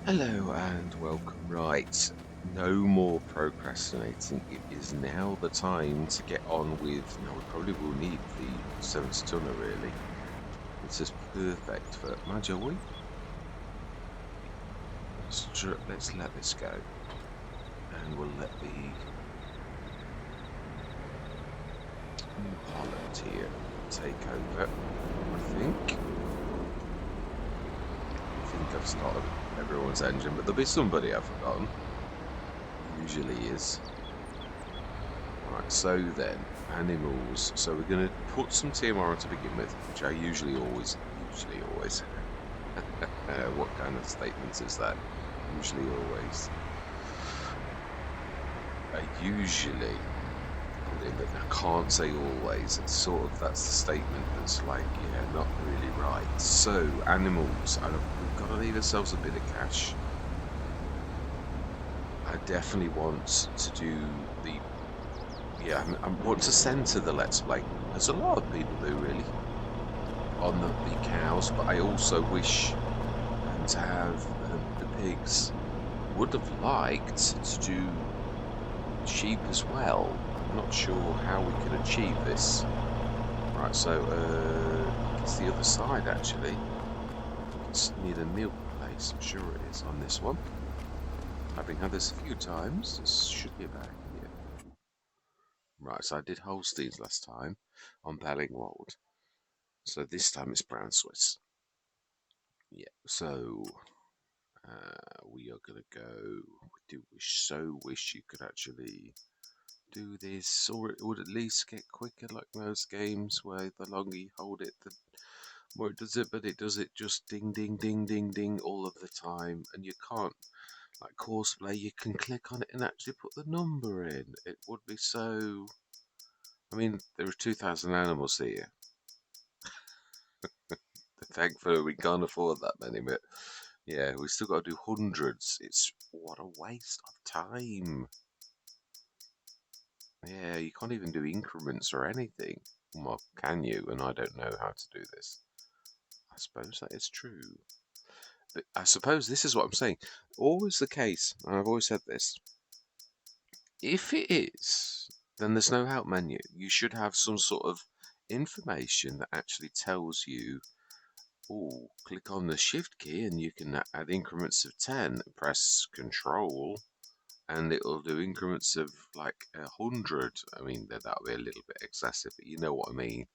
Hello and welcome. Right, no more procrastinating. It is now the time to get on with. Now, we probably will need the 70 tonner, really. This is perfect for my Joey. Let's let this go, and we'll let the New Holland here take over. I think I've started everyone's engine, but there'll be somebody I've forgotten. Usually is. Right, so then, animals. So we're going to put some TMR on to begin with, which I usually always. What kind of statement is that? Usually always. I usually put in, but I can't say always. It's sort of, that's the statement that's like, yeah, not really right. So, animals. We've got to leave ourselves a bit of cash. I definitely want to do the I want to centre the Let's Play, as a lot of people do really, on the cows, but I also wish to have the pigs. Would have liked to do sheep as well. I'm not sure how we can achieve this. Right, so it's the other side actually. It's near the milk place, I'm sure it is on this one. Having had this a few times, this should be about here. Right, so I did Holsteins last time on Bellingwold. So this time it's Brown Swiss. Yeah, so we are going to go. We do wish you could actually do this, or it would at least get quicker, like most games where the longer you hold it, the more it does it, but it does it just ding, ding, ding, ding, ding all of the time, and you can't, like Courseplay, you can click on it and actually put the number in. It would be so. I mean, there are 2,000 animals here. Thankfully, we can't afford that many, but yeah, we still got to do hundreds. It's what a waste of time. Yeah, you can't even do increments or anything. Well, can you? And I don't know how to do this. I suppose that is true. But I suppose this is what I'm saying. Always the case, and I've always said this. If it is, then there's no help menu. You should have some sort of information that actually tells you, oh, click on the shift key and you can add increments of 10. Press control and it'll do increments of like 100. I mean, that'll be a little bit excessive, but you know what I mean.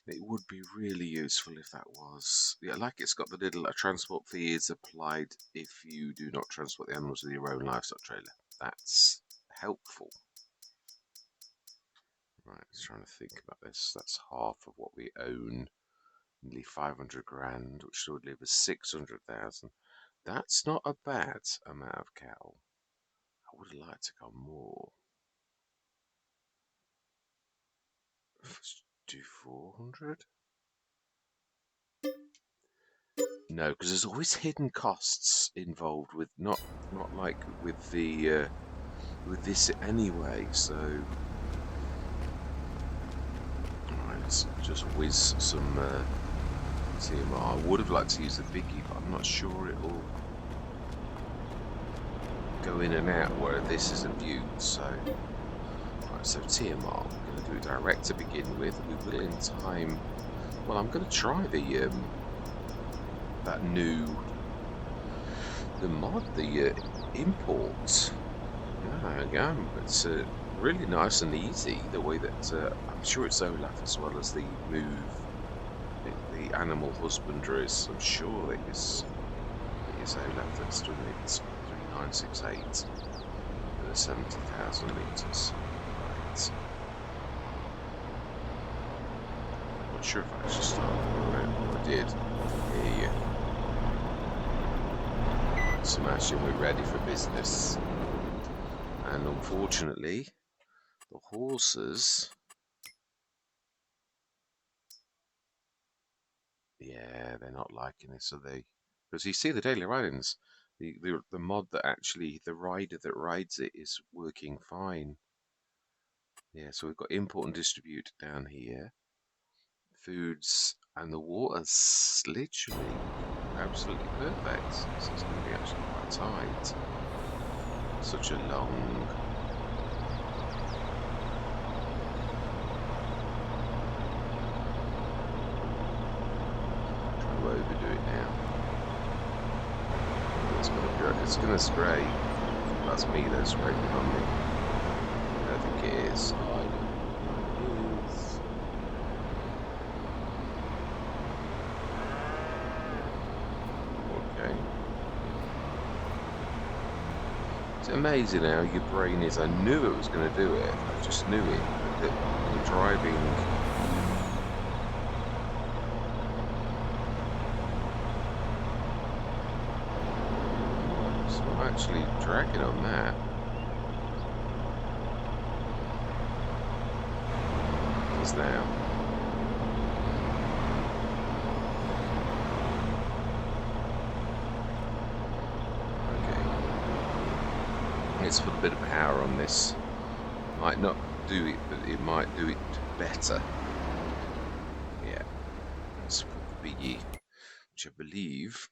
It would be really useful if that was. Yeah, like it's got the little transport fee is applied if you do not transport the animals with your own livestock trailer. That's helpful. Right, just trying to think about this. That's half of what we own. Nearly 500 grand, which would leave us 600,000. That's not a bad amount of cow. I would like to go more. Let's do 400. No, because there's always hidden costs involved with not like with the with this anyway. So, alright, let's just whiz some TMR. I would have liked to use the biggie, but I'm not sure it'll go in and out where this is a view. So, right, so TMR, we're going to do it direct to begin with. We will in time. Well, I'm going to try the that new mod, the import. Yeah, it's really nice and easy. The way that I'm sure it's OLAF as well as the move, the animal husbandries. I'm sure it is OLAF that's doing it. 3968 and the 70,000 litres. Right. I'm not sure if I actually started. I did. Here you. Smashing, we're ready for business. And unfortunately, the horses, yeah, they're not liking this, are they? Because you see the daily ridings, the mod that actually, the rider that rides it is working fine. Yeah, so we've got import and distribute down here. Foods and the water's literally absolutely perfect. So it's going to be actually quite tight. Such a long... Try to overdo it now. It's going to scrape. That's me though, scraping on me. I don't think it is. Oh, I know it is. Okay. It's amazing how your brain is. I knew it was going to do it. I just knew it. That you're driving. It's not actually dragging on that. It is now. Let's put a bit of power on this. Might not do it, but it might do it better. Yeah. Let's put the biggie, which I believe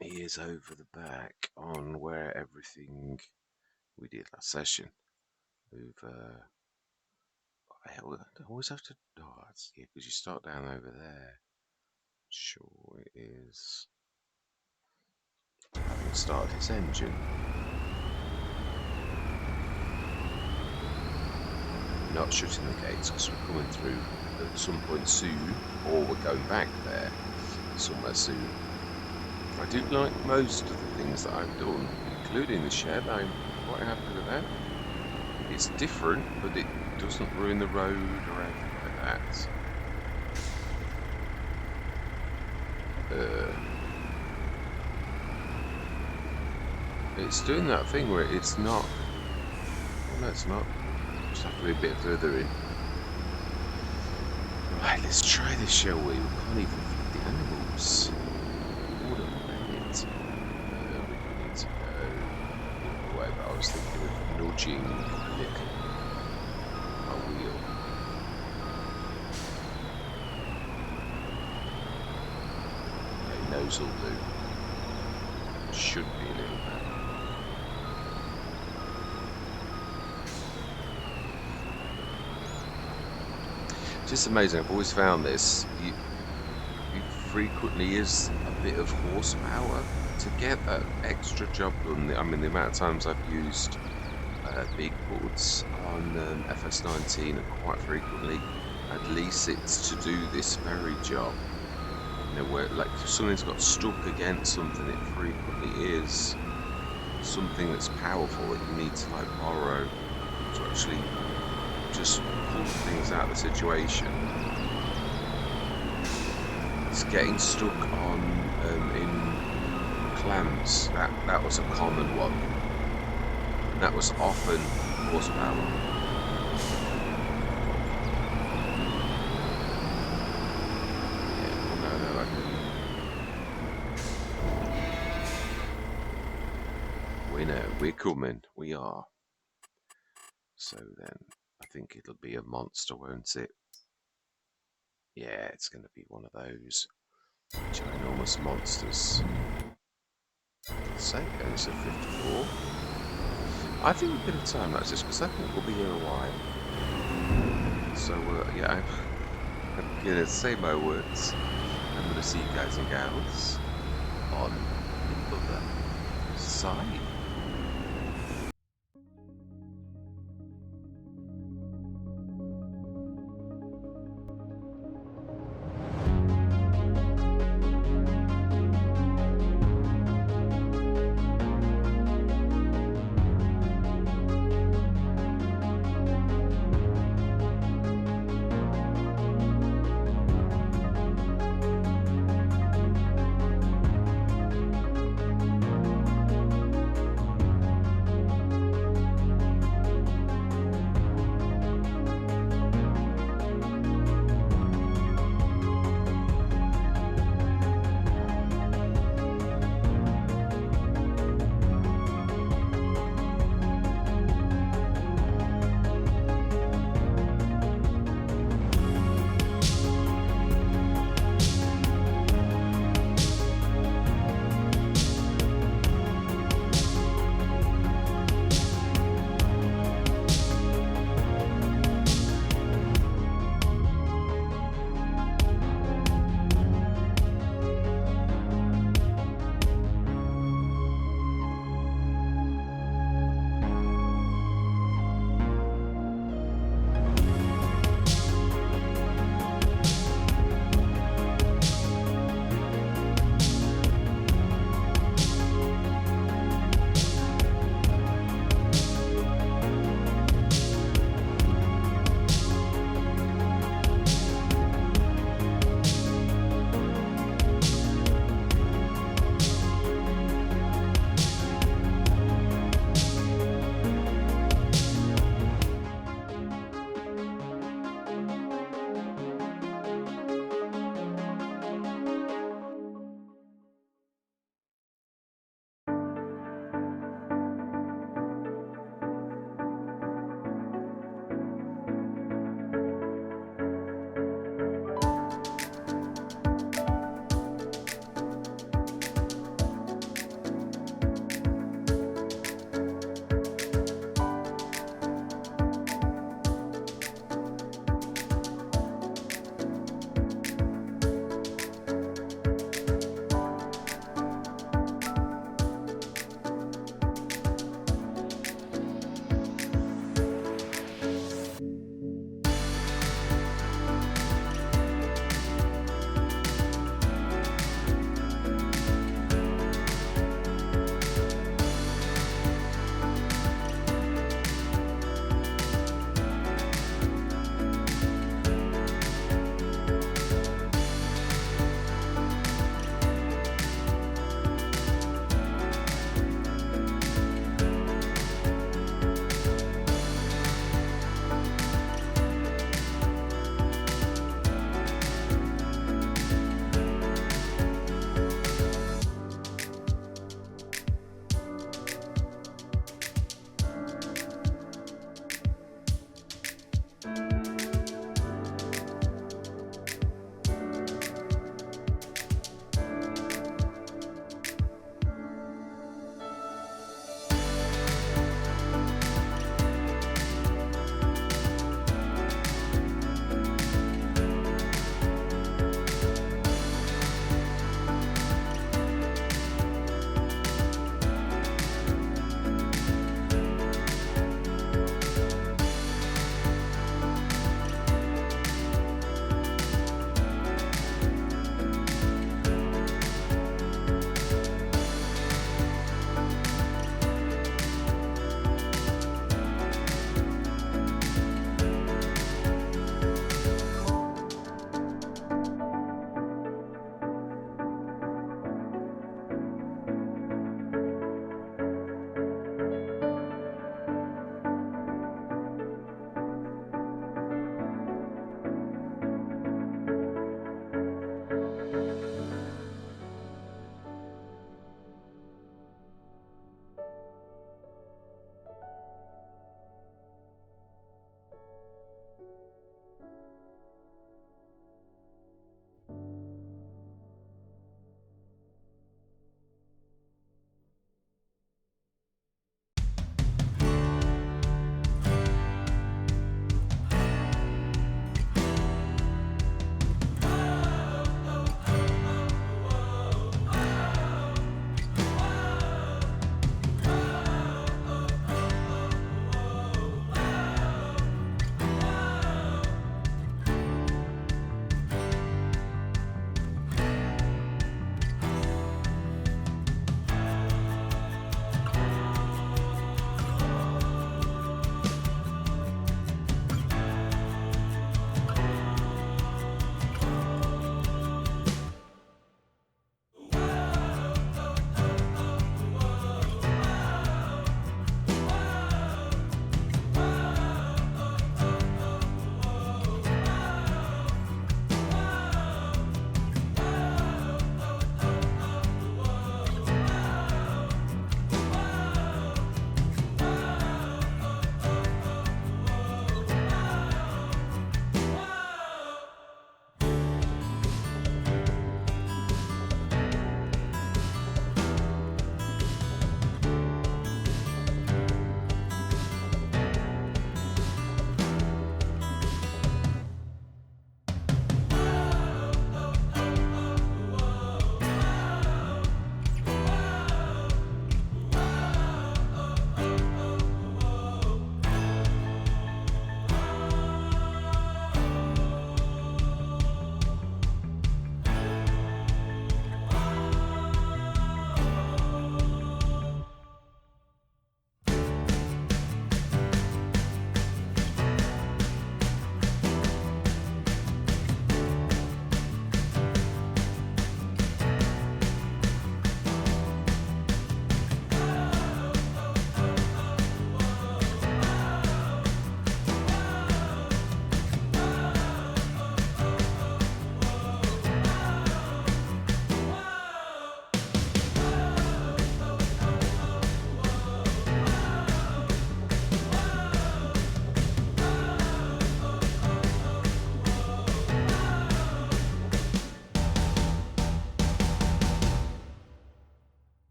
is over the back on where everything we did last session. Over. Hell, I always have to. Oh, it's, yeah, because you start down over there. Sure, it is. Having started his engine. Not shutting the gates because we're coming through at some point soon, or we're going back there somewhere soon. I do like most of the things that I've done, including the shed. I'm quite happy with that. It's different, but it doesn't ruin the road or anything like that. It's doing that thing where it's not. Well, no, it's not. Just have to be a bit further in. Right, let's try this, shall we? We can't even feed the animals. What a minute. We need to go away, but I was thinking of nudging a wheel. Okay, nose will do. Should be a little bit. Just amazing. I've always found this. It frequently is a bit of horsepower to get that extra job done. I mean, the amount of times I've used big boards on FS19, and quite frequently, at least it's to do this very job. You know, where like if something's got stuck against something, it frequently is something that's powerful that you need to like borrow to actually just pull things out of the situation. It's getting stuck on in clamps. That was a common one. That was often horsepower. Yeah, no, I couldn't. We know, we're coming. We are. So then. I think it'll be a monster, won't it? Yeah, it's going to be one of those ginormous monsters. Say, it's a 54. I think we're going to time lapse this because I think we'll be here a while. So, yeah, I'm going to say my words. I'm going to see you guys and gals on the other side.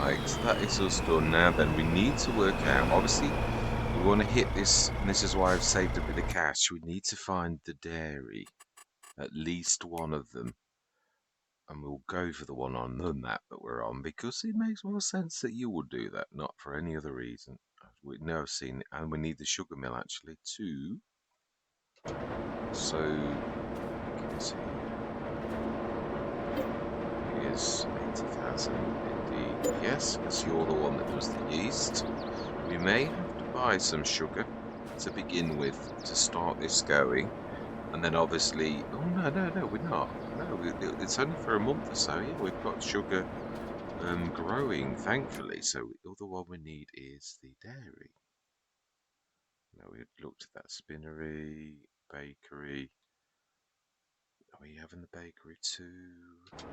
Right, that is us done now then. We need to work out, obviously, we want to hit this, and this is why I've saved a bit of cash. We need to find the dairy, at least one of them. And we'll go for the one on than that we're on, because it makes more sense that you would do that, not for any other reason. We know I've seen it, and we need the sugar mill actually too. So, here's 80,000 indeed. Yes, because you're the one that does the yeast. We may have to buy some sugar to begin with to start this going. And then obviously, oh no, we're not. No, it's only for a month or so. Yeah, we've got sugar growing, thankfully. So the other one we need is the dairy. Now we looked at that spinnery, bakery. Are we having the bakery too?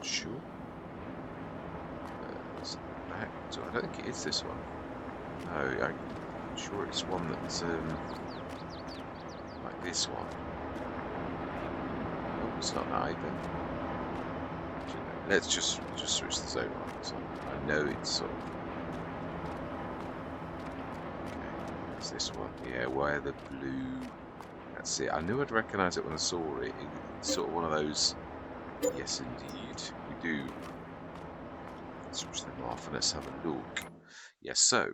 Sure. Is it back? So I don't think it is this one. No, I'm sure it's one that's like this one. Oh, it's not either. Let's just switch this over. So I know it's sort of. Okay, it's this one. Yeah, where the blue. That's it. I knew I'd recognise it when I saw it. It's sort of one of those. Yes, indeed, we do. Switch them off and let's have a look. Yes, so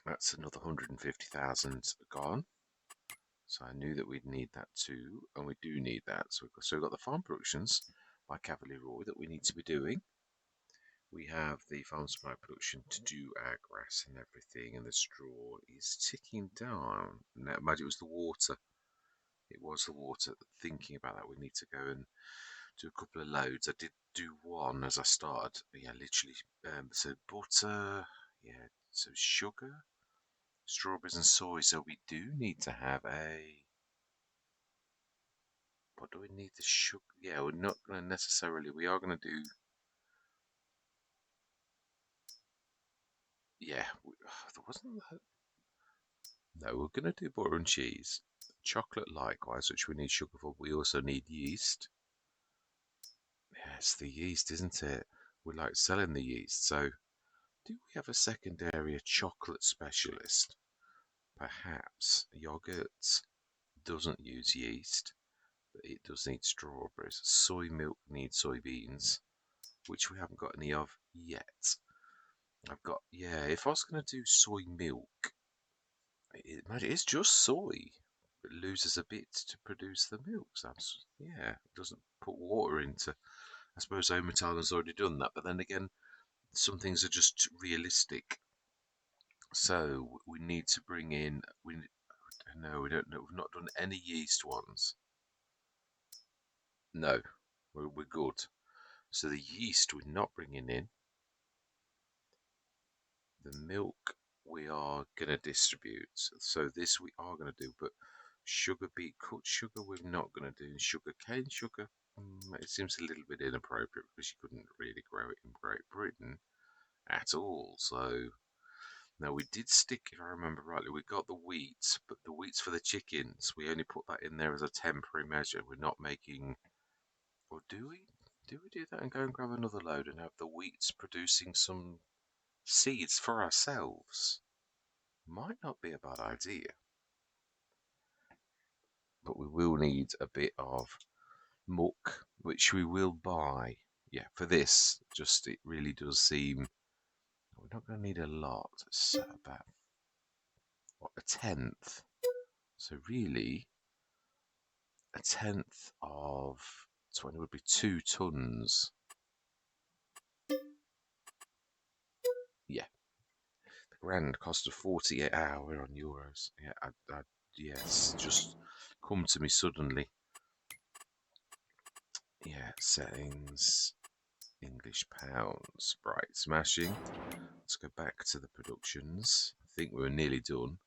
that's another 150,000 gone. So I knew that we'd need that too, and we do need that. So we've got the farm productions by Cavalier that we need to be doing. We have the farm supply production to do our grass and everything, and the straw is ticking down. Now, imagine it was the water. It was the water. Thinking about that, we need to go and do a couple of loads. I did do one as I started. Yeah, literally. So butter, yeah. So sugar, strawberries, and soy. So we do need to have a. What do we need the sugar? Yeah, we're not going to necessarily. We are going to do. Yeah, there wasn't that. No, we're going to do butter and cheese. Chocolate likewise, which we need sugar for. We also need yeast. Yeah, it's the yeast, isn't it? We like selling the yeast. So, do we have a second area chocolate specialist? Perhaps. Yogurt doesn't use yeast, but it does need strawberries. Soy milk needs soybeans, which we haven't got any of yet. I've got, yeah, if I was going to do soy milk, it's just soy. It loses a bit to produce the milk. So yeah, it doesn't put water into. I suppose Omertal's already done that, but then again, some things are just realistic. So we need to bring in. No, we don't know. We've not done any yeast ones. No, we're good. So the yeast we're not bringing in. The milk we are going to distribute. So this we are going to do, but sugar beet cut sugar we're not going to do. Sugar cane sugar, it seems a little bit inappropriate because you couldn't really grow it in Great Britain at all. So now we did stick, if I remember rightly, we got the wheat, but the wheat's for the chickens. We only put that in there as a temporary measure. We're not making, or do we? Do we do that and go and grab another load and have the wheats producing some seeds for ourselves? Might not be a bad idea, but we will need a bit of muck, which we will buy. Yeah, for this, just it really does seem we're not going to need a lot. It's about what, a tenth. So really, a tenth of 20 would be 2 tons. Yeah, the grand cost of 48 hour. We're on euros. Yeah, yes, just come to me suddenly. Yeah, settings. English pounds. Right, smashing. Let's go back to the productions. I think we're nearly done.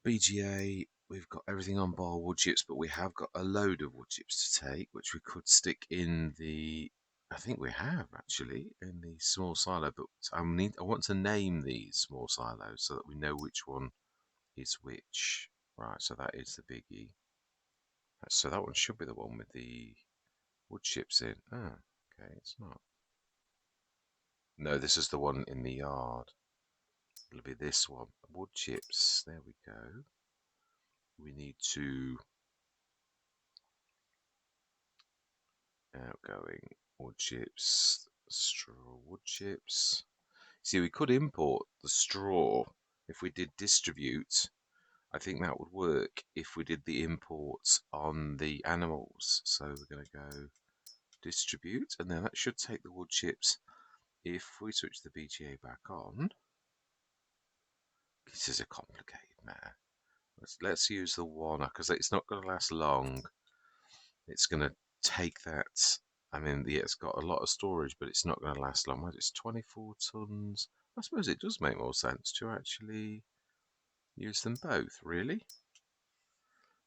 BGA, we've got everything on bar wood chips, but we have got a load of wood chips to take, which we could stick in the. I think we have actually in the small silo, but I want to name these small silos so that we know which one is which. Right, so that is the biggie. So that one should be the one with the wood chips in. Ah, okay, it's not. No, this is the one in the yard. It'll be this one. Wood chips. There we go. We need to outgoing wood chips, straw wood chips. See, we could import the straw if we did distribute. I think that would work if we did the imports on the animals. So we're going to go distribute, and then that should take the wood chips. If we switch the BGA back on, this is a complicated matter. Let's use the one because it's not going to last long. It's going to take that. I mean, yeah, it's got a lot of storage, but it's not going to last long. It's 24 tons. I suppose it does make more sense to actually use them both, really,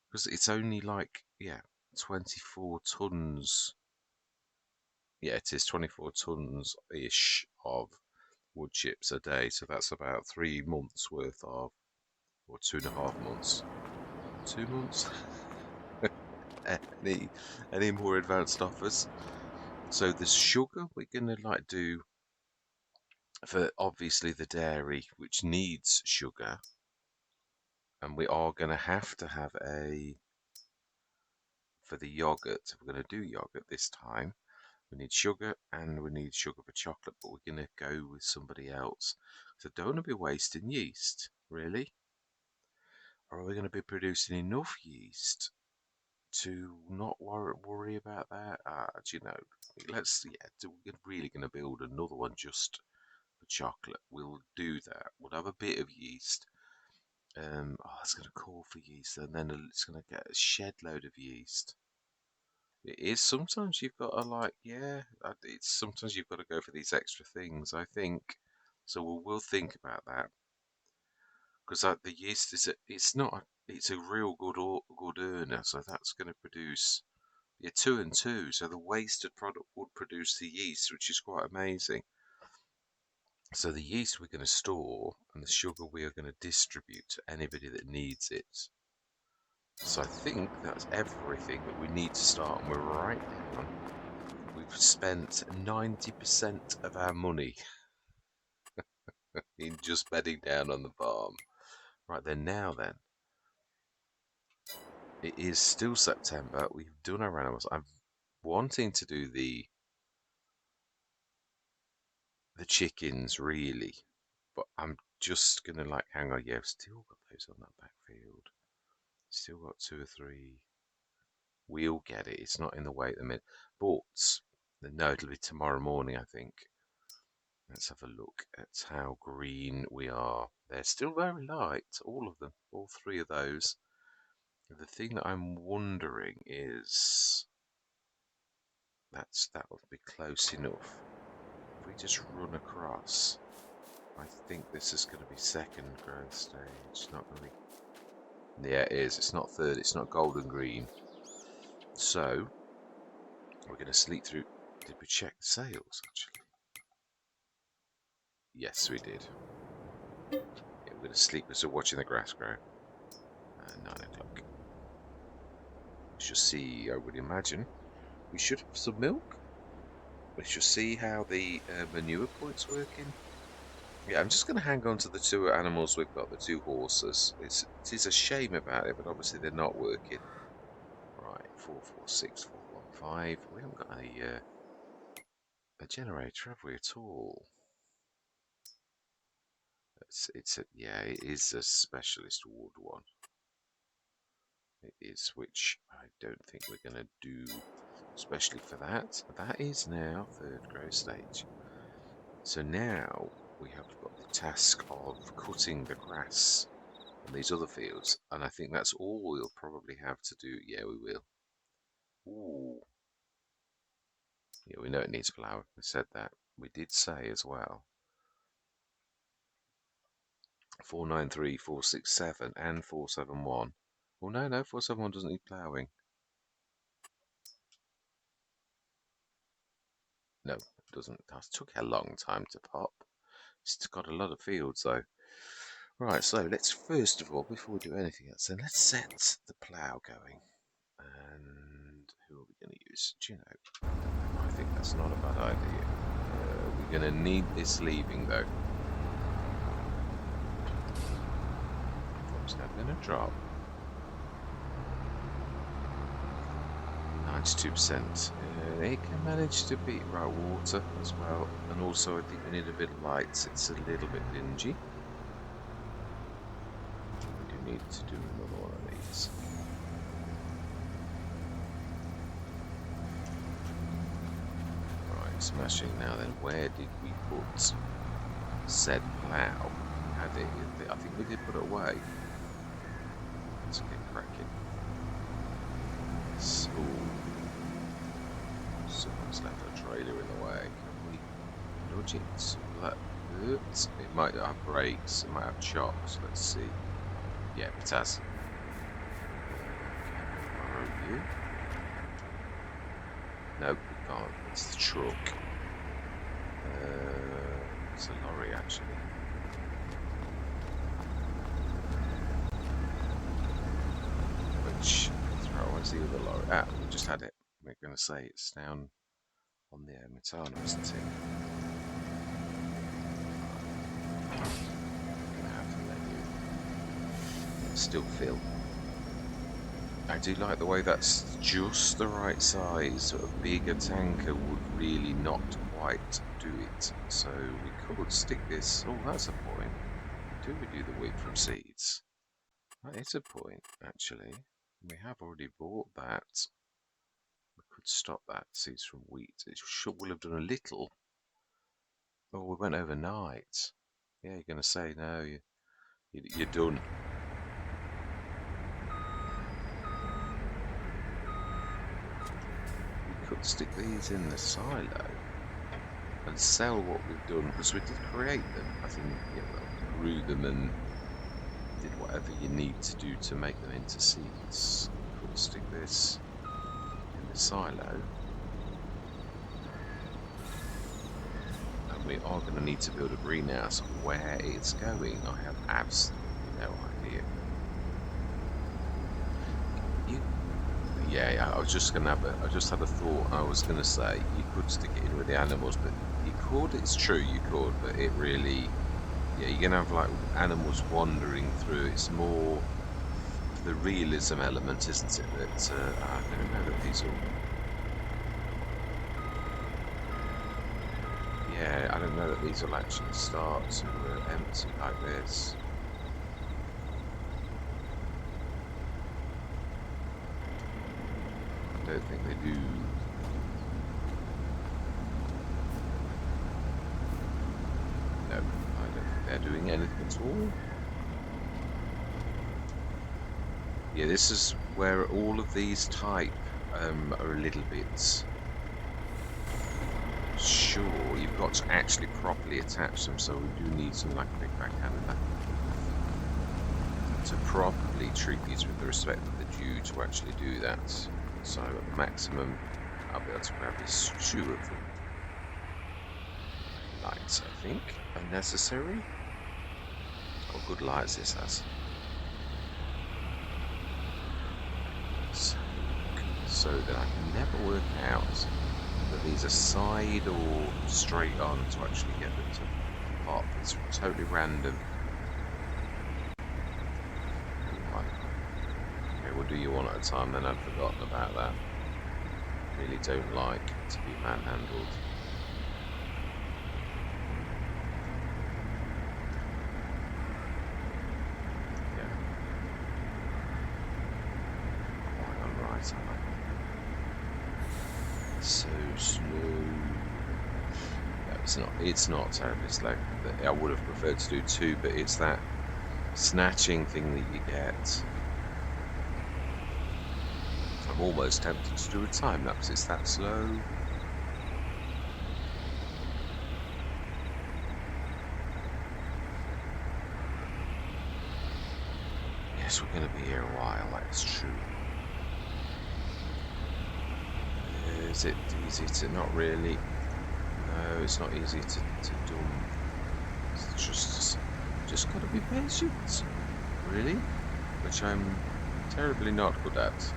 because it's only like, yeah, 24 tons. Yeah, it is 24 tons ish of wood chips a day, so that's about 3 months worth of, or 2.5 months. 2 months? any any more advanced offers? So the sugar we're gonna like do for obviously the dairy, which needs sugar, and we are gonna have to have a for the yogurt. If we're gonna do yogurt this time, we need sugar and we need sugar for chocolate, but we're gonna go with somebody else. So don't want to be wasting yeast, really. Or are we going to be producing enough yeast to not worry about that? Do you know, we're really going to build another one just for chocolate. We'll do that. We'll have a bit of yeast. It's going to call for yeast, and then it's going to get a shed load of yeast. It is sometimes you've got to it's sometimes you've got to go for these extra things. I think so. We'll think about that because the yeast it's a real good earner. So that's going to produce two and two. So the wasted product would produce the yeast, which is quite amazing. So the yeast we're going to store, and the sugar we are going to distribute to anybody that needs it. So I think that's everything that we need to start, and we're right down. We've spent 90% of our money in just bedding down on the farm. Right then, now then, it is still September. We've done our animals. I'm wanting to do the chickens really, but I'm just gonna hang on. Yeah, I've still got those on that backfield. Still got two or three. We'll get it. It's not in the way at the minute. But no, it'll be tomorrow morning, I think. Let's have a look at how green we are. They're still very light, all of them, all three of those. The thing that I'm wondering is that will be close enough. If we just run across, I think this is going to be second growth stage. It's not going to be. Yeah, it is. It's not third. It's not golden green. So we're going to sleep through. Did we check the sales actually? Yes, we did. Yeah, we're going to sleep. We're watching the grass grow. 9 o'clock. We shall see. I would imagine we should have some milk. We shall see how the manure point's working. Yeah, I'm just going to hang on to the two animals we've got, the two horses. It is a shame about it, but obviously they're not working. Right, 446415. We haven't got a generator, have we, at all? It is a specialist wood one. It is, which I don't think we're going to do, especially for that. That is now third growth stage. So now we have got the task of cutting the grass on these other fields, and I think that's all we'll probably have to do. Yeah, we will. Ooh. Yeah, we know it needs flour. We said that. We did say as well. 493, 467, and 471. Well, no, 471 doesn't need ploughing. No, it doesn't. That took a long time to pop. It's got a lot of fields though. Right, so let's first of all, before we do anything else, then let's set the plough going. And who are we going to use? Do you know? I think that's not a bad idea. We We're going to need this leaving though. It's now going to drop. 92%. It can manage to beat right water as well, and also I think we need a bit of lights. It's a little bit dingy. We do need to do another one of these. Right, smashing now then. Where did we put said plough? I think we did put it away. Let's get cracking. So, someone's left a trailer in the way. Can we dodge it? It might have brakes, it might have chocks. Let's see. Yeah, it has. Borrow you? Nope, we can't. It's the truck. It's a lorry actually. Which where's the other lorry? Ah, we just had it. We're going to say it's down on the Metano, isn't it? I'm going to have to let you still fill. I do like the way that's just the right size. A bigger tanker would really not quite do it. So we could stick this. Oh, that's a point. Do we do the wheat from seeds? That is a point, actually. We have already bought that. We could stop that. Seeds from wheat. It will have done a little. Oh, we went overnight. Yeah, you're going to say, no, you're done. We could stick these in the silo and sell what we've done, because we did create them. I think, you know, grew them and did whatever you need to do to make them into seeds. We could stick this in the silo. And we are going to need to build a greenhouse. Where it's going, I have absolutely no idea. Yeah, I was just gonna have I just had a thought. I was gonna say you could stick it in with the animals, but you could. It's true, you could, but it really, yeah, you're gonna have like animals wandering through. It's more the realism element, isn't it? That I don't know that these will. Yeah, I don't know that these will actually start to empty like this. I don't think they do. No, I don't think they're doing anything at all. Yeah, this is where all of these type are a little bit. Sure, you've got to actually properly attach them, so we do need something like a big backhander to properly treat these with the respect that they're due to actually do that. So at the maximum, I'll be able to grab these 2 of them. Lights, I think, are necessary. Oh, good lights this has. So that I can never work out whether these are side or straight on to actually get them to pop. It's totally random. We'll do you one at a time, then I'd forgotten about that. Really don't like to be manhandled. Yeah. I'm right, am I? So slow. No, it's not terribly slow. I would have preferred to do 2, but it's that snatching thing that you get. I'm almost tempted to do a time lapse. It's that slow. Yes, we're going to be here a while, that's true. Is it easy to not really? No, it's not easy to do. It's just got to be patient, really, which I'm terribly not good at.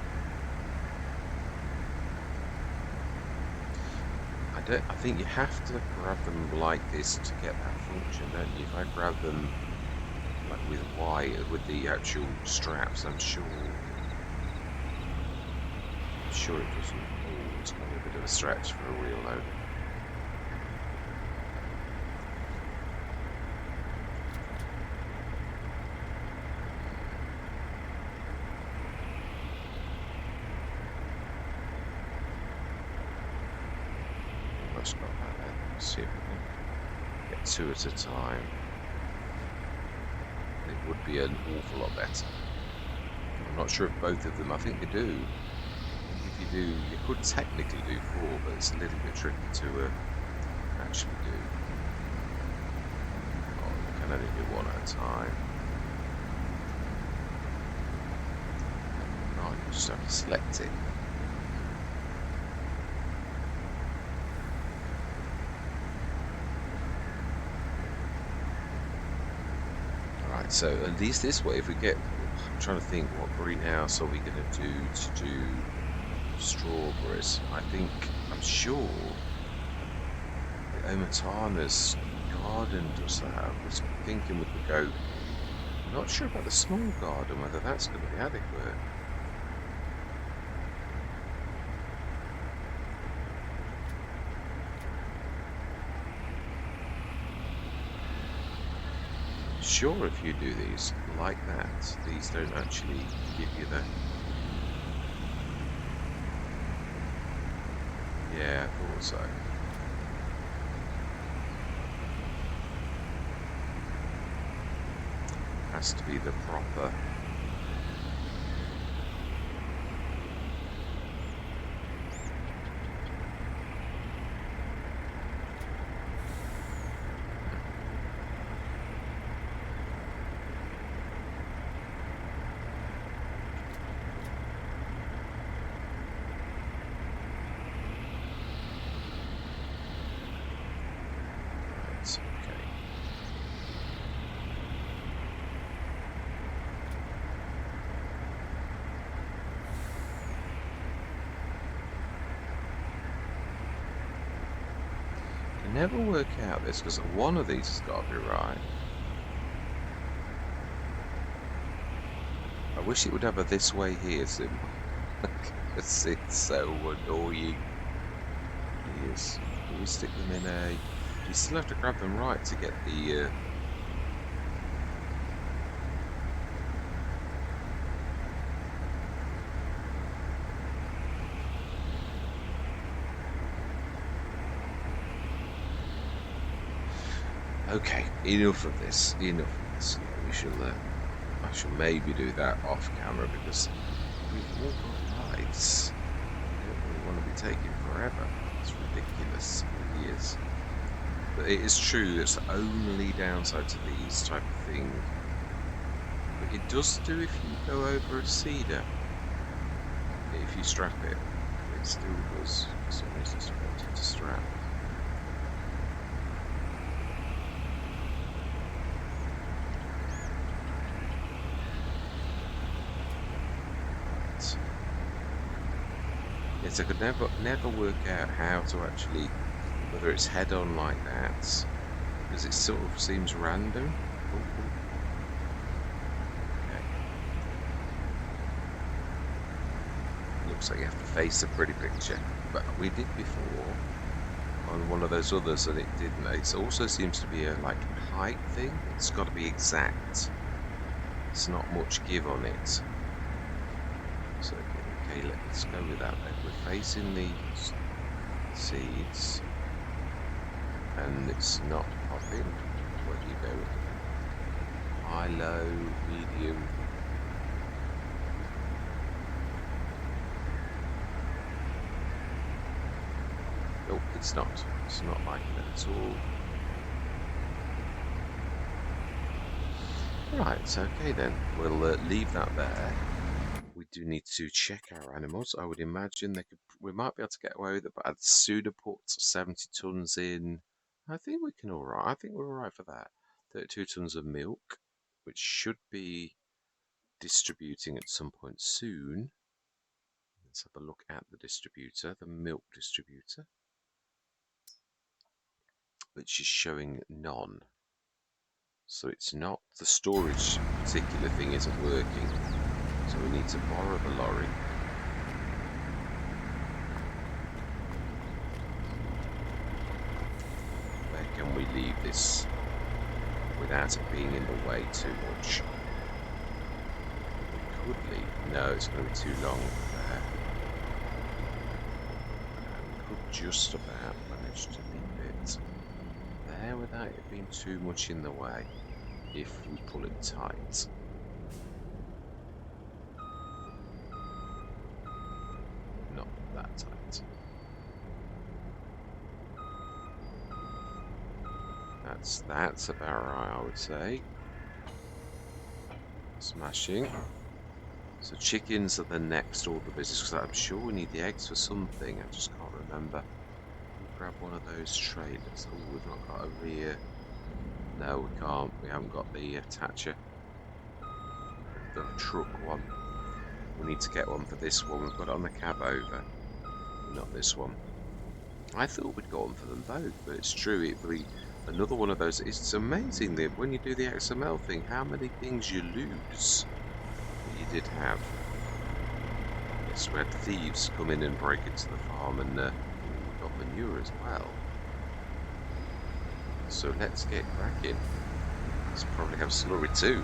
I think you have to grab them like this to get that function, don't you? If I grab them like with with the actual straps, I'm sure it doesn't. Oh, it's going to be a bit of a stretch for a wheel load. Almost got that then. Let's see if we can get two at a time. It would be an awful lot better. I'm not sure if both of them, I think they do. I think if you do, you could technically do four, but it's a little bit tricky to actually do. Oh, you can only do one at a time. Oh, you just have to select it. Alright, so at least this way, if we get, I'm trying to think what greenhouse are we going to do strawberries. I'm sure the Omatana's garden does that. I was thinking we could go, I'm not sure about the small garden, whether that's going to be adequate. Sure, if you do these like that, these don't actually give you the... Yeah, I thought so. Has to be the proper... Right, okay. I can never work out this because one of these has got to be right. I wish it would have a this way here symbol. Because it's so annoying. Yes. Can we stick them in a... You still have to grab them right to get the... Okay, enough of this. Enough of this. We shall... I shall maybe do that off camera because we've all got lights. I don't really want to be taking forever. It's ridiculous. It really is. But it is true, it's the only downside to these type of thing. But it does do if you go over a cedar. If you strap it. It still does. For some reason it's wanted to strap. Right. Yes, I could never work out how to actually, whether it's head on like that, because it sort of seems random. Ooh. Okay. Looks like you have to face a pretty picture, but we did before on one of those others and it didn't. It also seems to be a like height thing. It's got to be exact. It's not much give on it. So okay, let's go with that then. We're facing the seeds and it's not popping. Where do you go? High, low, medium. Nope, it's not. It's not liking it at all. Right, okay then. We'll leave that there. We do need to check our animals. I would imagine we might be able to get away with it, but I'd sooner put 70 tons in. I think we can alright. I think we're alright for that. 32 tons of milk, which should be distributing at some point soon. Let's have a look at the distributor, the milk distributor. which is showing none. So it's not the storage particular thing isn't working. So we need to borrow the lorry. Where can we leave this without it being in the way too much? We could leave. No, it's going to be too long there. We could just about manage to leave it there without it being too much in the way if we pull it tight. Not that tight. That's about right, I would say. Smashing. So chickens are the next order of business because I'm sure we need the eggs for something. I just can't remember. We'll grab one of those trailers. Oh, we've not got a rear. No, we can't. We haven't got the attacher. The truck one. We need to get one for this one. We've got it on the cab over. Not this one. I thought we'd got one for them both, but it's true. It'd be another one of those. It's amazing that when you do the XML thing, how many things you lose that you did have. Yes, we had thieves come in and break into the farm, and we got manure as well. So let's get cracking. Let's probably have slurry too.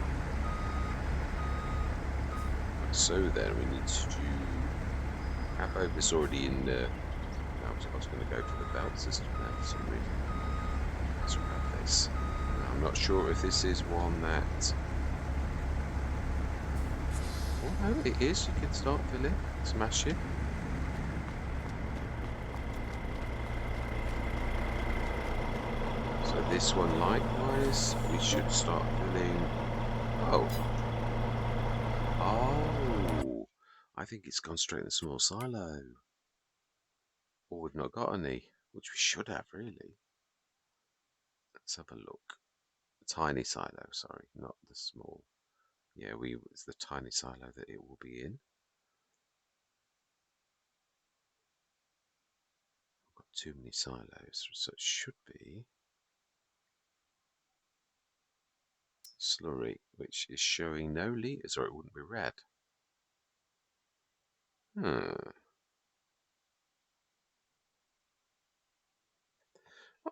So then we need to do. Cab over's already in. I was going to go for the belt system there for some reason. Let's grab this. Now, I'm not sure if this is one that. Oh no, it is. You can start filling, smash it. So this one likewise, we should start filling. Oh. Oh. I think it's gone straight in the small silo. Or we've not got any, which we should have really. Let's have a look. Tiny silo, sorry, not the small. Yeah, it's the tiny silo that it will be in. I've got too many silos, so it should be slurry, which is showing no litres, or it wouldn't be red.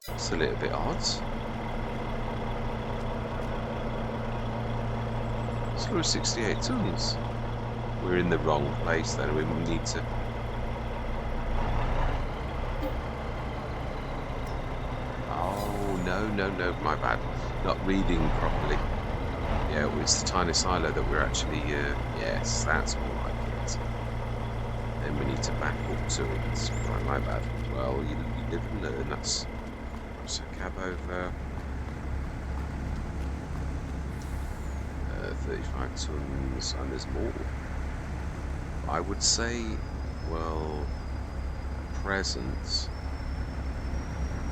That's a little bit odd. Slurry 68 tons. We're in the wrong place then. We need to. Oh, no, my bad. Not reading properly. Yeah, it was the tiny silo that we're actually. Yes, that's more like it. Then we need to back up to it. Right, my bad. Well, you live and learn. That's. So cab over. 35 tons, and there's more. I would say, well, presents.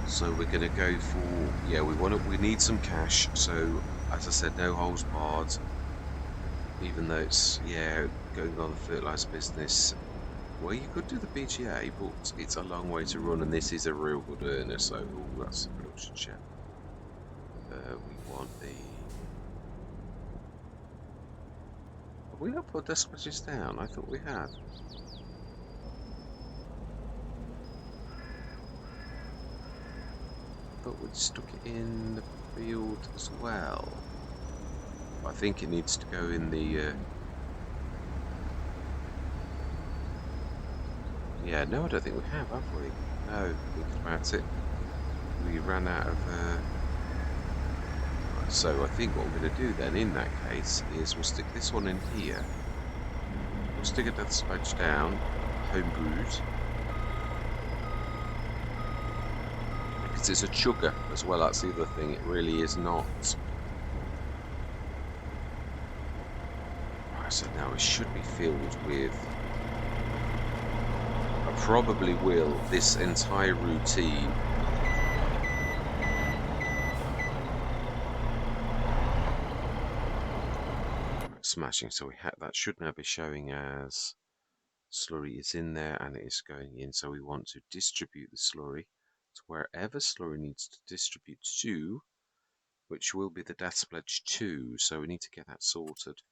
So we're going to go for, yeah, we need some cash. So as I said, no holes barred. Even though it's, yeah, going on the fertilizer business. Well, you could do the BGA, but it's a long way to run, and this is a real good earner. So, ooh, that's the production shed. We want the. Have we not put dispatches down? I thought we had. I thought we'd stuck it in the field as well. I think it needs to go in the. Yeah, no, I don't think we have we? No, thinking about it. We ran out of. So I think what we're going to do then, in that case, is we'll stick this one in here. We'll stick a dispatch down, homebrewed. Because it's a chugger as well, that's the other thing, it really is not. Right, so now it should be filled with. I probably will, this entire routine. Smashing, so that should now be showing as slurry is in there and it is going in, so we want to distribute the slurry to wherever slurry needs to distribute to, which will be the death pledge 2. So we need to get that sorted.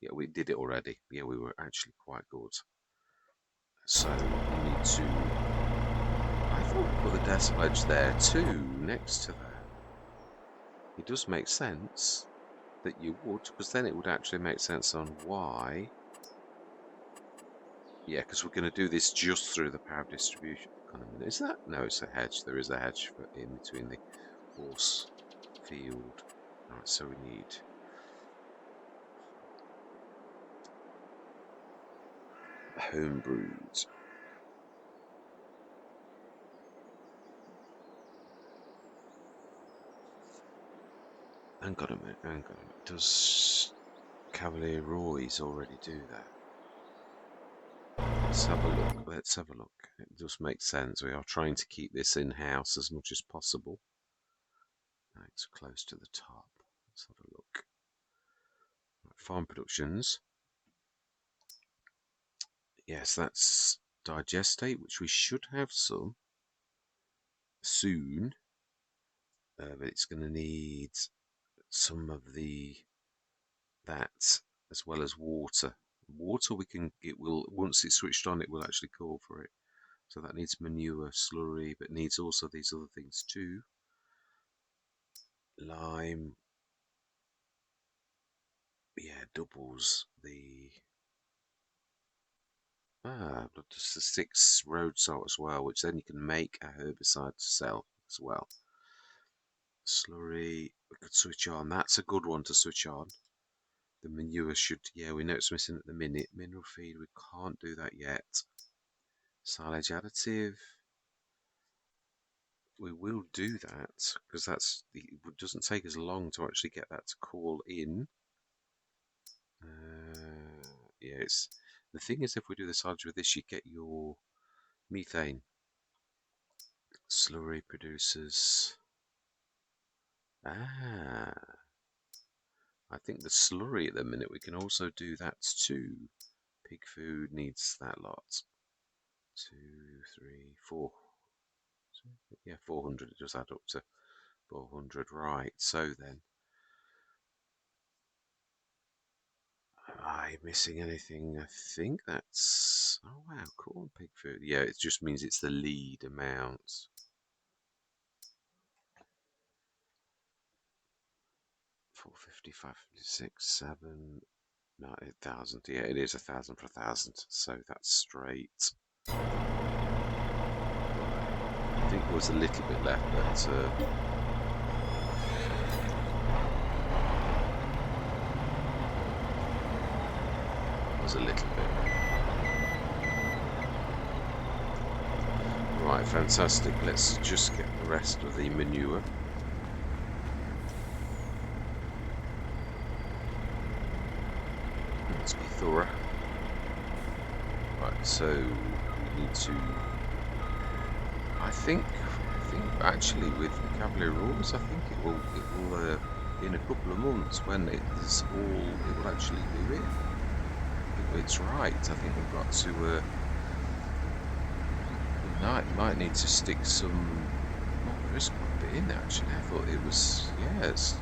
Yeah, we did it already. Yeah, we were actually quite good. So we need to. I thought we put the death pledge there too, next to that. It does make sense that you would, because then it would actually make sense on why. Yeah, because we're going to do this just through the power of distribution. Hang on a minute, is that? No, it's a hedge. There is a hedge for in between the horse field. Alright, so we need homebrewed. Hang on a minute, hang on a minute. Does Cavalier Roy's already do that? Let's have a look. Let's have a look. It does make sense. We are trying to keep this in-house as much as possible. It's close to the top. Let's have a look. Right, farm productions. Yes, that's digestate, which we should have some soon. But it's going to need some of that as well as water. Water will once it's switched on, it will actually call for it. So that needs manure, slurry, but needs also these other things too. Lime, yeah, doubles the just the 6 road salt as well, which then you can make a herbicide to sell as well. Slurry, we could switch on. That's a good one to switch on. The manure should, yeah, we know it's missing at the minute. Mineral feed, we can't do that yet. Silage additive, we will do that because it doesn't take as long to actually get that to call in. Yeah, the thing is, if we do the silage with this, you get your methane. Slurry producers. I think the slurry at the minute we can also do that too. Pig food needs that lot. 2, 3, 4. Yeah, 400. It does add up to 400. Right. So then, am I missing anything? I think that's. Oh wow, corn pig food. Yeah, it just means it's the lead amount. 450, 556, 7, 9,000. Yeah, it is 1,000 for 1,000. So that's straight. I think there was a little bit left, but was a little bit. Right, fantastic. Let's just get the rest of the manure. Let's be thorough. Right, so we need to. I think actually with the Cavalier rules, I think it will in a couple of months when it will actually be in. It's right. I think we've got to. We might need to stick some. Oh, there is quite a bit in there actually. I thought it was. Yes.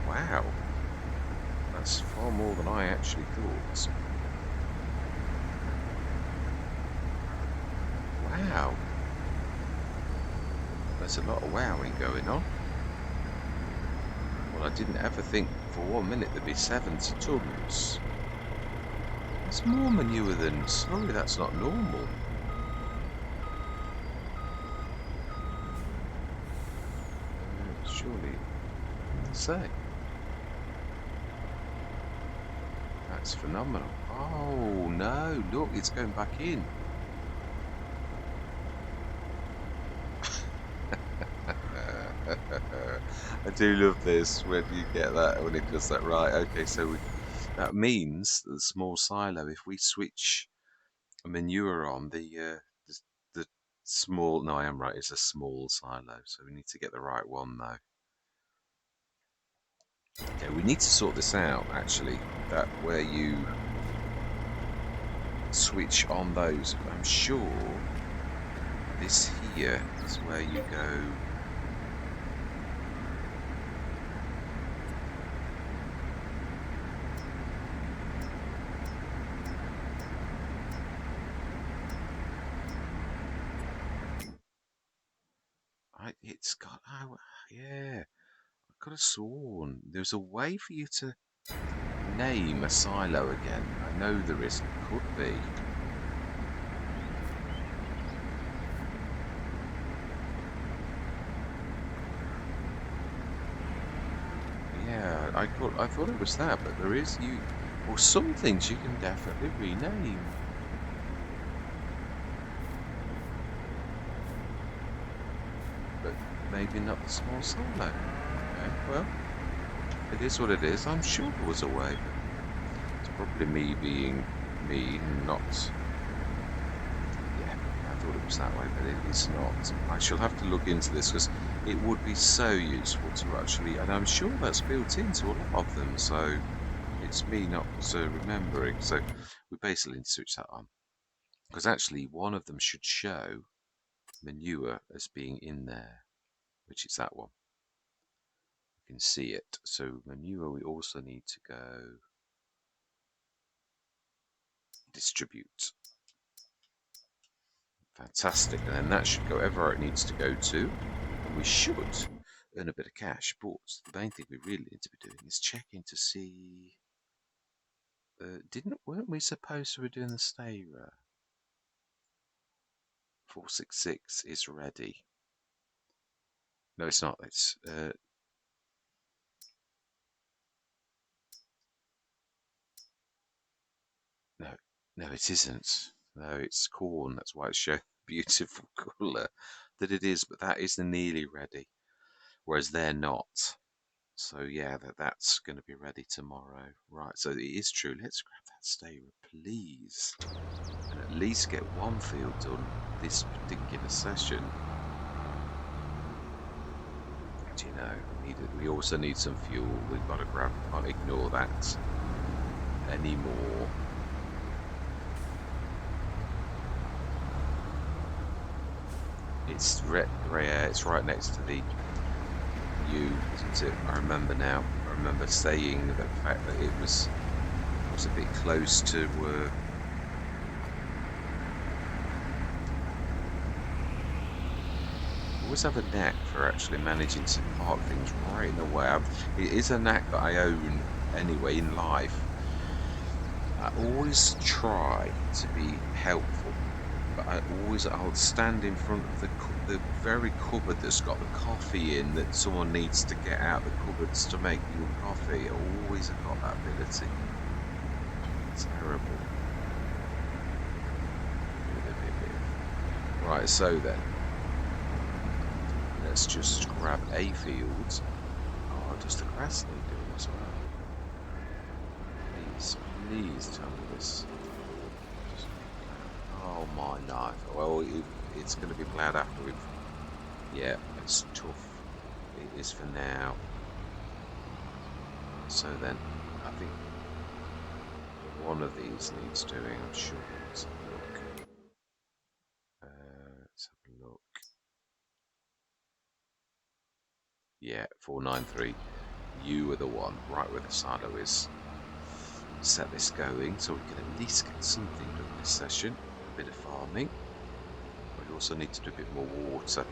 Wow. That's far more than I actually thought. Wow. There's a lot of wowing going on. Well, I didn't ever think for 1 minute there'd be 70 tons. It's more manure than slurry. That's not normal. Surely, say. That's phenomenal. Oh no! Look, it's going back in. I do love this when you get that, when it does that. Right, okay, so that means the small silo, if we switch a manure on, the small, no, I am right, it's a small silo, so we need to get the right one though. Okay, we need to sort this out actually, that where you switch on those. I'm sure this here is where you go. It's got, oh, yeah, I could have sworn there's a way for you to name a silo again. I know there is, could be. Yeah, I thought it was that, but there is well, some things you can definitely rename. But maybe not the small silo. Okay, well, it is what it is. I'm sure there was a way, but it's probably me being me, not. Yeah, I thought it was that way, but it is not. I shall have to look into this because it would be so useful to actually, and I'm sure that's built into a lot of them. So it's me not remembering. So we basically need to switch that on because actually one of them should show manure as being in there, which is that one. You can see it. So manure, we also need to go distribute. Fantastic. And then that should go wherever it needs to go to. And we should earn a bit of cash. But the main thing we really need to be doing is checking to see. Weren't we supposed to be doing the stayer? 466 is ready. No, it's not. It's no, no, it isn't. No, it's corn. That's why it's showing beautiful colour that it is. But that is the nearly ready, whereas they're not. So yeah, that's going to be ready tomorrow. Right. So it is true. Let's grab that stayer, please, and at least get one field done this particular session. Do you know, we also need some fuel. We've got to grab. Can't ignore that anymore. It's it's right next to the U, isn't it? I remember now. I remember saying the fact that it was a bit close to. I always have a knack for actually managing to park things right in the way. It is a knack that I own anyway in life. I always try to be helpful, but I'll stand in front of the very cupboard that's got the coffee in that someone needs to get out the cupboards to make you a coffee. I always have got that ability. It's terrible. Right, so then let's just grab a field. Oh, does the grass need doing as well? Please tell me this. Oh my knife. Well, it's going to be plowed after we've. Yeah, it's tough. It is for now. So then, I think one of these needs doing. I'm sure. Let's have a look. Let's have a look. Yeah, 493. You are the one, right where the silo is. Set this going so we can at least get something done this session. A bit of farming. We also need to do a bit more water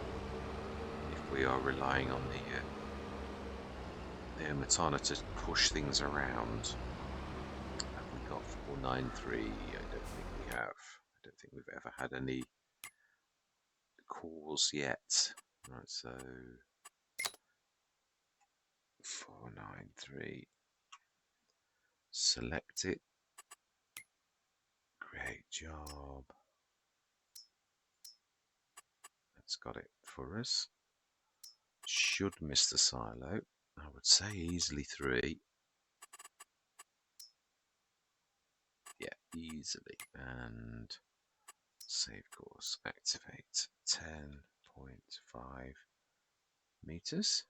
if we are relying on the Matana to push things around. Have we got 493? I don't think we have. I don't think we've ever had any calls yet. Right, so 493. Select it. Great job. That's got it for us. Should miss the silo. I would say easily 3. Yeah, easily. And save course. Activate 10.5 meters.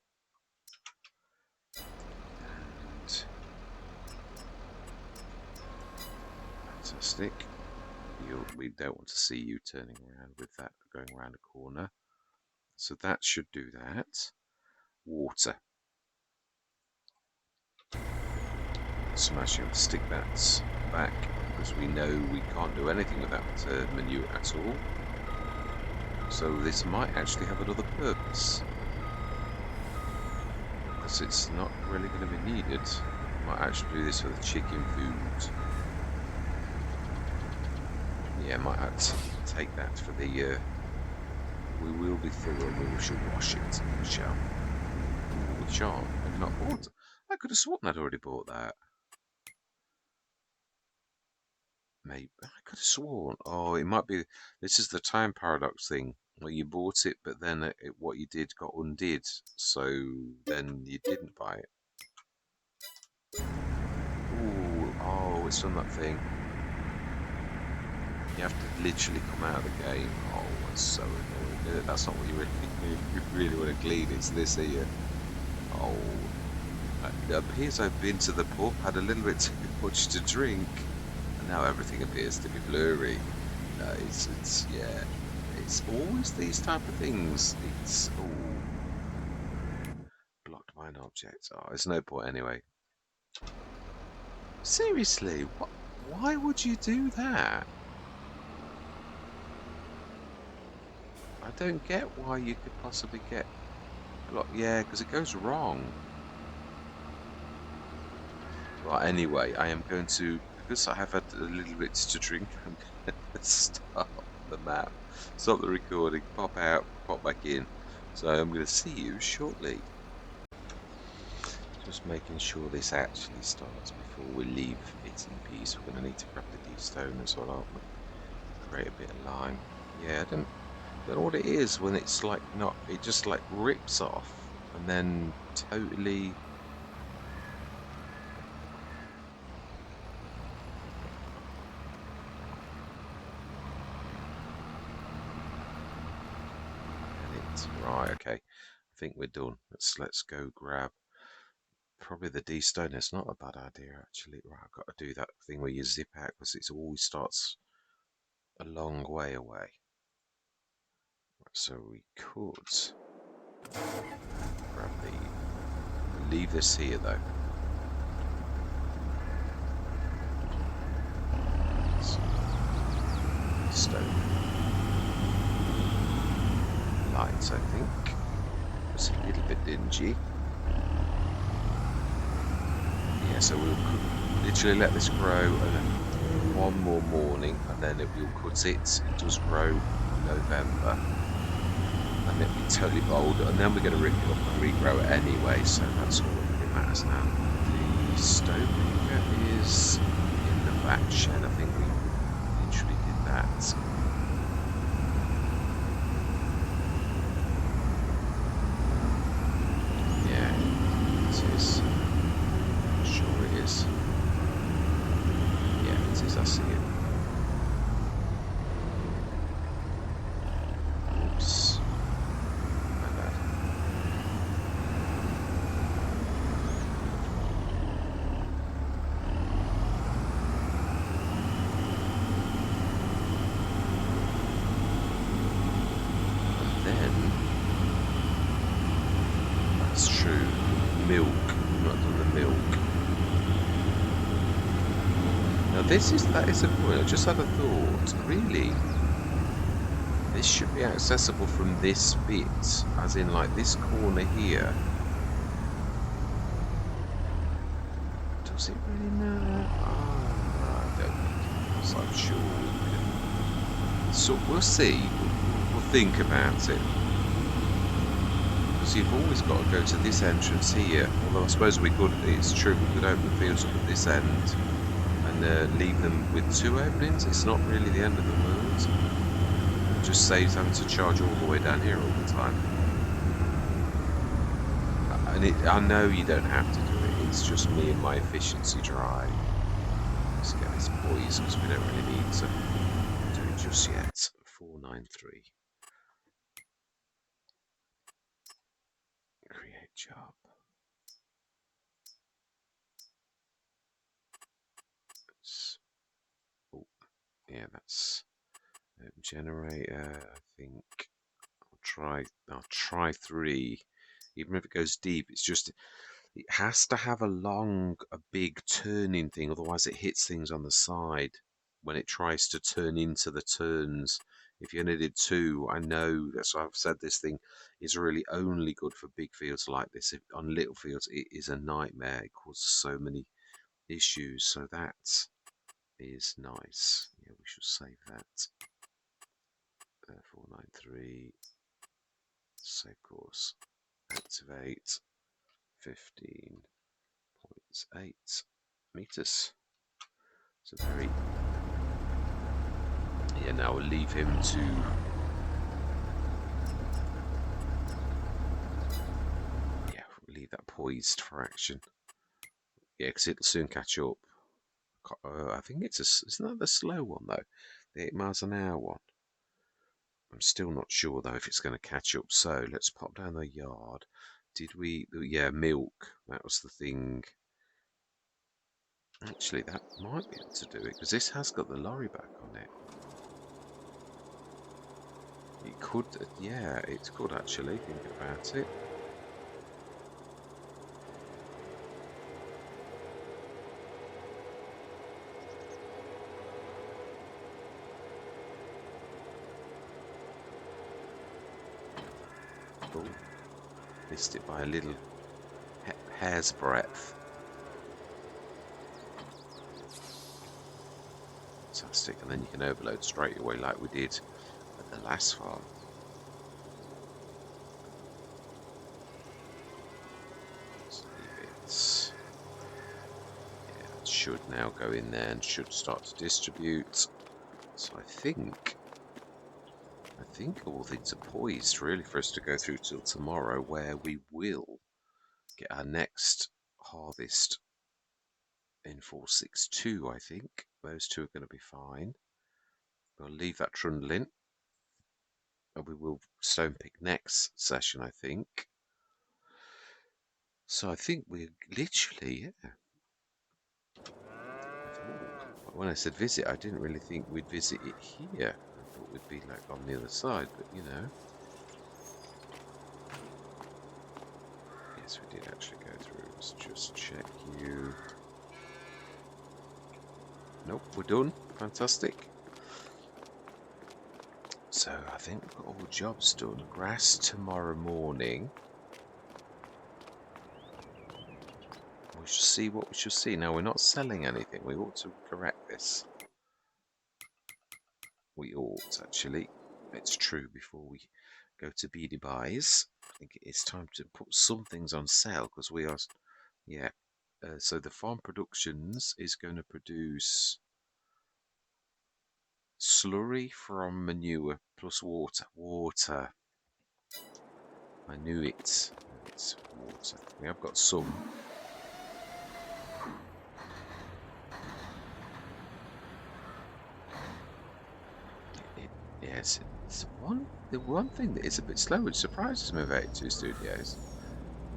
And fantastic. we don't want to see you turning around with that, going around a corner. So that should do that. Water. Smashing, stick that back, because we know we can't do anything with that manure at all. So this might actually have another purpose, because it's not really going to be needed. Might actually do this for the chicken food. Yeah, might have to take that for the. We will be thorough. We should wash it. We shall. Ooh, we shan't. I've not bought. I could have sworn I'd already bought that. Maybe I could have sworn. Oh, it might be. This is the time paradox thing, where you bought it, but then what you did got undid. So then you didn't buy it. Ooh, oh, it's done that thing. You have to literally come out of the game. Oh, that's so annoying. That's not what you really want to clean. It's this here. Oh, it appears I've been to the pub, had a little bit too much to drink, and now everything appears to be blurry. It's yeah. It's always these type of things. It's blocked by an object. Oh, there's no point anyway. Seriously, what? Why would you do that? I don't get why you could possibly get blocked. Yeah, because it goes wrong. Right, anyway, I am going to, because I have had a little bit to drink, I'm going to stop the map, stop the recording, pop out, pop back in. So I'm going to see you shortly. Just making sure this actually starts before we leave it in peace. We're going to need to grab the D-stone as well, aren't we? Create a bit of lime. Yeah, I don't know what it is when it's like not, it just like rips off and then totally. Right, okay. I think we're done. Let's go grab probably the D stone. It's not a bad idea actually. Right, I've got to do that thing where you zip out because it always starts a long way away. Right, so we could grab the. Leave this here though. Stone lights, I think. It's a little bit dingy. Yeah, so we'll literally let this grow and one more morning and then it will cut it. It does grow in November and it'll be totally bold and then we're going to rip it up and regrow it anyway, so that's all that really matters now. The stone maker is in the back shed. I think we literally did that. Yeah, it is. Sure it is. Yeah, it is. I see it. Oops. My bad. And then that's true. Milk. We've not done the milk. Now that is a point. I just had a thought. Really, this should be accessible from this bit, as in like this corner here. Does it really matter? Oh, I don't think it does. I'm sure we can. So we'll see. We'll think about it. Because you've always got to go to this entrance here. Although I suppose we could. It's true. We could open the fields up at this end and leave them with two openings. It's not really the end of the world. It just saves having to charge all the way down here all the time. And I know you don't have to do it. It's just me and my efficiency drive. Let's get this boys because we don't really need to do it just yet. 493. Create job. Oh, yeah, that's generator, I think I'll try 3. Even if it goes deep, it's just it has to have a big turning thing, otherwise it hits things on the side when it tries to turn into the turns. If you only did 2, I know that's why I've said this thing is really only good for big fields like this. If, on little fields, it is a nightmare. It causes so many issues. So that is nice. Yeah, we should save that. 493. Save course. Activate. 15.8 meters. So very. Yeah, now we'll leave him to. Yeah, we'll leave that poised for action. Yeah, because it'll soon catch up. I think isn't that the slow one though? The 8 miles an hour one. I'm still not sure though if it's going to catch up. So let's pop down the yard. Did we? Yeah, milk. That was the thing. Actually, that might be able to do it because this has got the lorry back on it. It could, yeah, it could actually think about it. Oh, missed it by a little hair's breadth. Fantastic, and then you can overload straight away like we did at the last farm. Yeah, it should now go in there and should start to distribute. So I think all things are poised really for us to go through till tomorrow, where we will get our next harvest in 462. I think those two are going to be fine. We'll leave that trundle in, and we will stone pick next session, I think. So I think we're literally, yeah. When I said visit, I didn't really think we'd visit it here. I thought we'd be like on the other side, but you know. Yes, we did actually go through. Let's just check you. Nope, we're done. Fantastic. So I think we've got all the jobs done. Grass tomorrow morning. We should see what we should see. Now, we're not selling anything. We ought to correct this. We ought, actually. It's true before we go to beady buys. I think it is time to put some things on sale because we are, yeah. So the farm productions is going to produce slurry from manure plus water. Water. I knew it. It's water. We have got some. Yes, it's the one thing that is a bit slow, which surprises me about 82 Studios.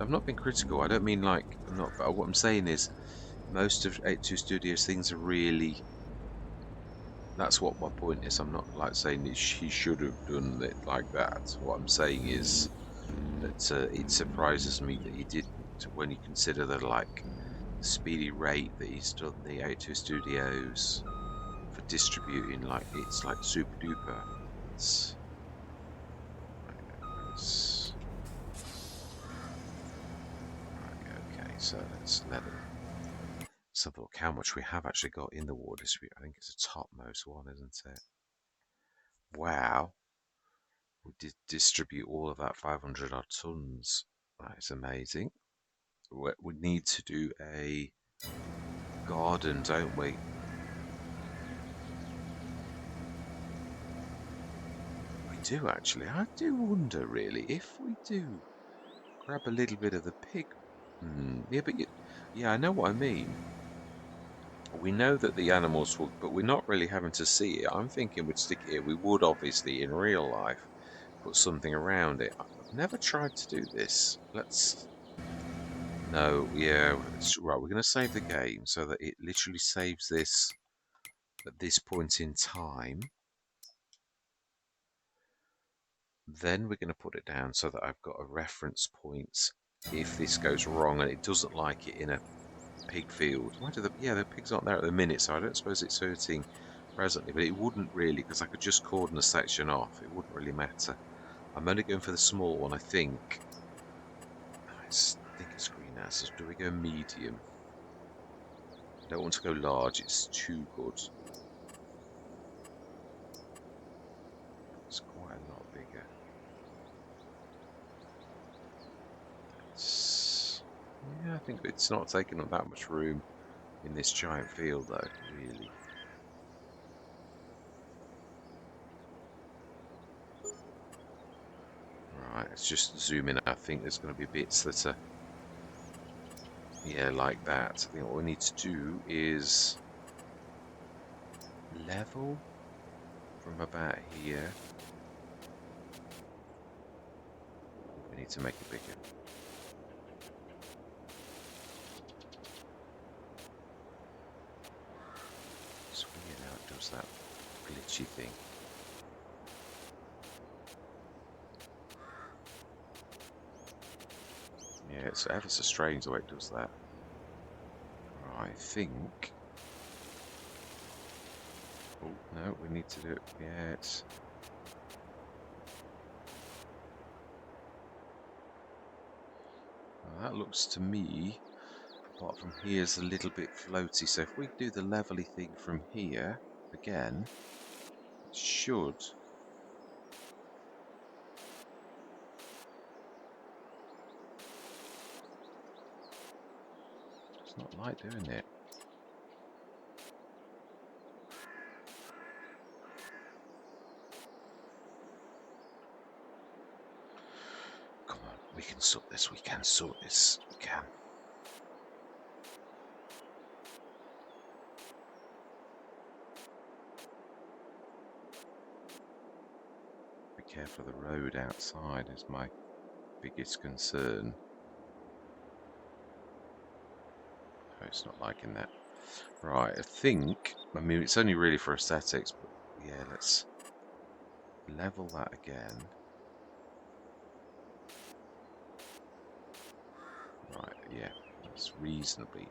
I've not been critical. I don't mean like I'm not. But what I'm saying is, most of 82 Studios things are really. That's what my point is. I'm not like saying that he should have done it like that. What I'm saying is that it surprises me that he didn't. When you consider the like speedy rate that he's done the 82 Studios for distributing, like it's like super duper. It's okay, so let's let it. Let's have a look how much we have actually got in the water dispute. I think it's the topmost one, isn't it? Wow. We did distribute all of that 500 odd tons. That is amazing. We need to do a garden, don't we? We do actually. I do wonder really if we do grab a little bit of the pig. Yeah, but yeah, I know what I mean. We know that the animals will, but we're not really having to see it. I'm thinking we'd stick it here. We would obviously in real life put something around it. I've never tried to do this. Let's. No, yeah, right. We're going to save the game so that it literally saves this at this point in time. Then we're going to put it down so that I've got a reference point if this goes wrong and it doesn't like it in a pig field. Why do the pigs aren't there at the minute, so I don't suppose it's hurting presently, but it wouldn't really because I could just cordon a section off. It wouldn't really matter. I'm only going for the small one, I think. I think it's greenhouses. Do we go medium? I don't want to go large, it's too good. It's quite a lot bigger. Yeah, I think it's not taking up that much room in this giant field though, really. Right, let's just zoom in. I think there's going to be bits that are, yeah, like that. I think what we need to do is level from about here. We need to make it bigger. It's weird how it does that glitchy thing. Yeah, it's ever so strange the way it does that. Right, I think. Oh, no, we need to do it. Yeah, it's. Well, that looks to me, apart from here, is a little bit floaty. So if we do the levely thing from here again, it should. It's not like doing it. Come on, we can sort this. We can sort this. We can. Be careful of the road outside is my biggest concern. Oh, it's not liking that. Right, I mean, it's only really for aesthetics, but yeah, let's level that again. Right, yeah, that's reasonably.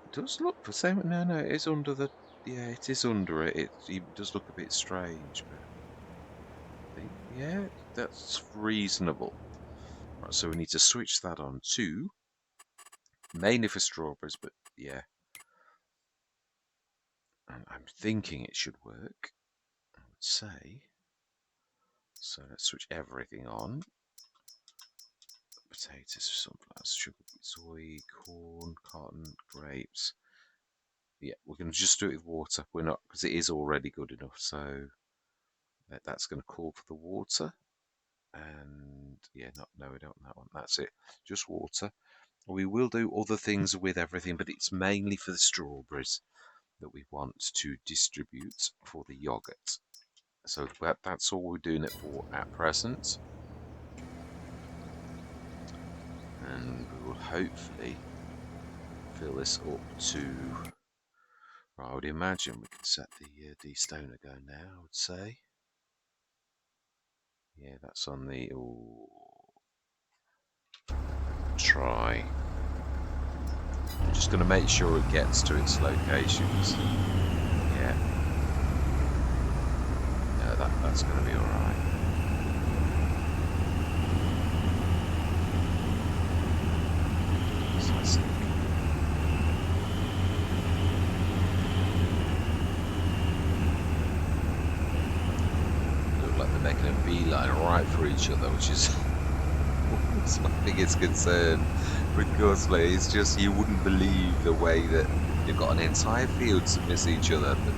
It does look the same. No, no, it is under the. Yeah, it is under it. It does look a bit strange, but I think, yeah, that's reasonable. Right, so we need to switch that on to mainly for strawberries, but yeah, and I'm thinking it should work. I would say. So let's switch everything on. Potatoes, sunflowers, sugar, soy, corn, cotton, grapes. Yeah, we're going to just do it with water. We're not, because it is already good enough. So that's going to call for the water. And yeah, no, we don't want that one. That's it. Just water. We will do other things with everything, but it's mainly for the strawberries that we want to distribute for the yogurt. So that's all we're doing it for at present. And we will hopefully fill this up to. I would imagine we could set the destoner going now, I would say. Yeah, that's on the. Ooh, try. I'm just going to make sure it gets to its locations. Yeah. No, that's going to be alright. Fantastic. Look like they're making a beeline right for each other, which is what's my biggest concern with cosplay. It's just you wouldn't believe the way that they've got an entire field to miss each other, but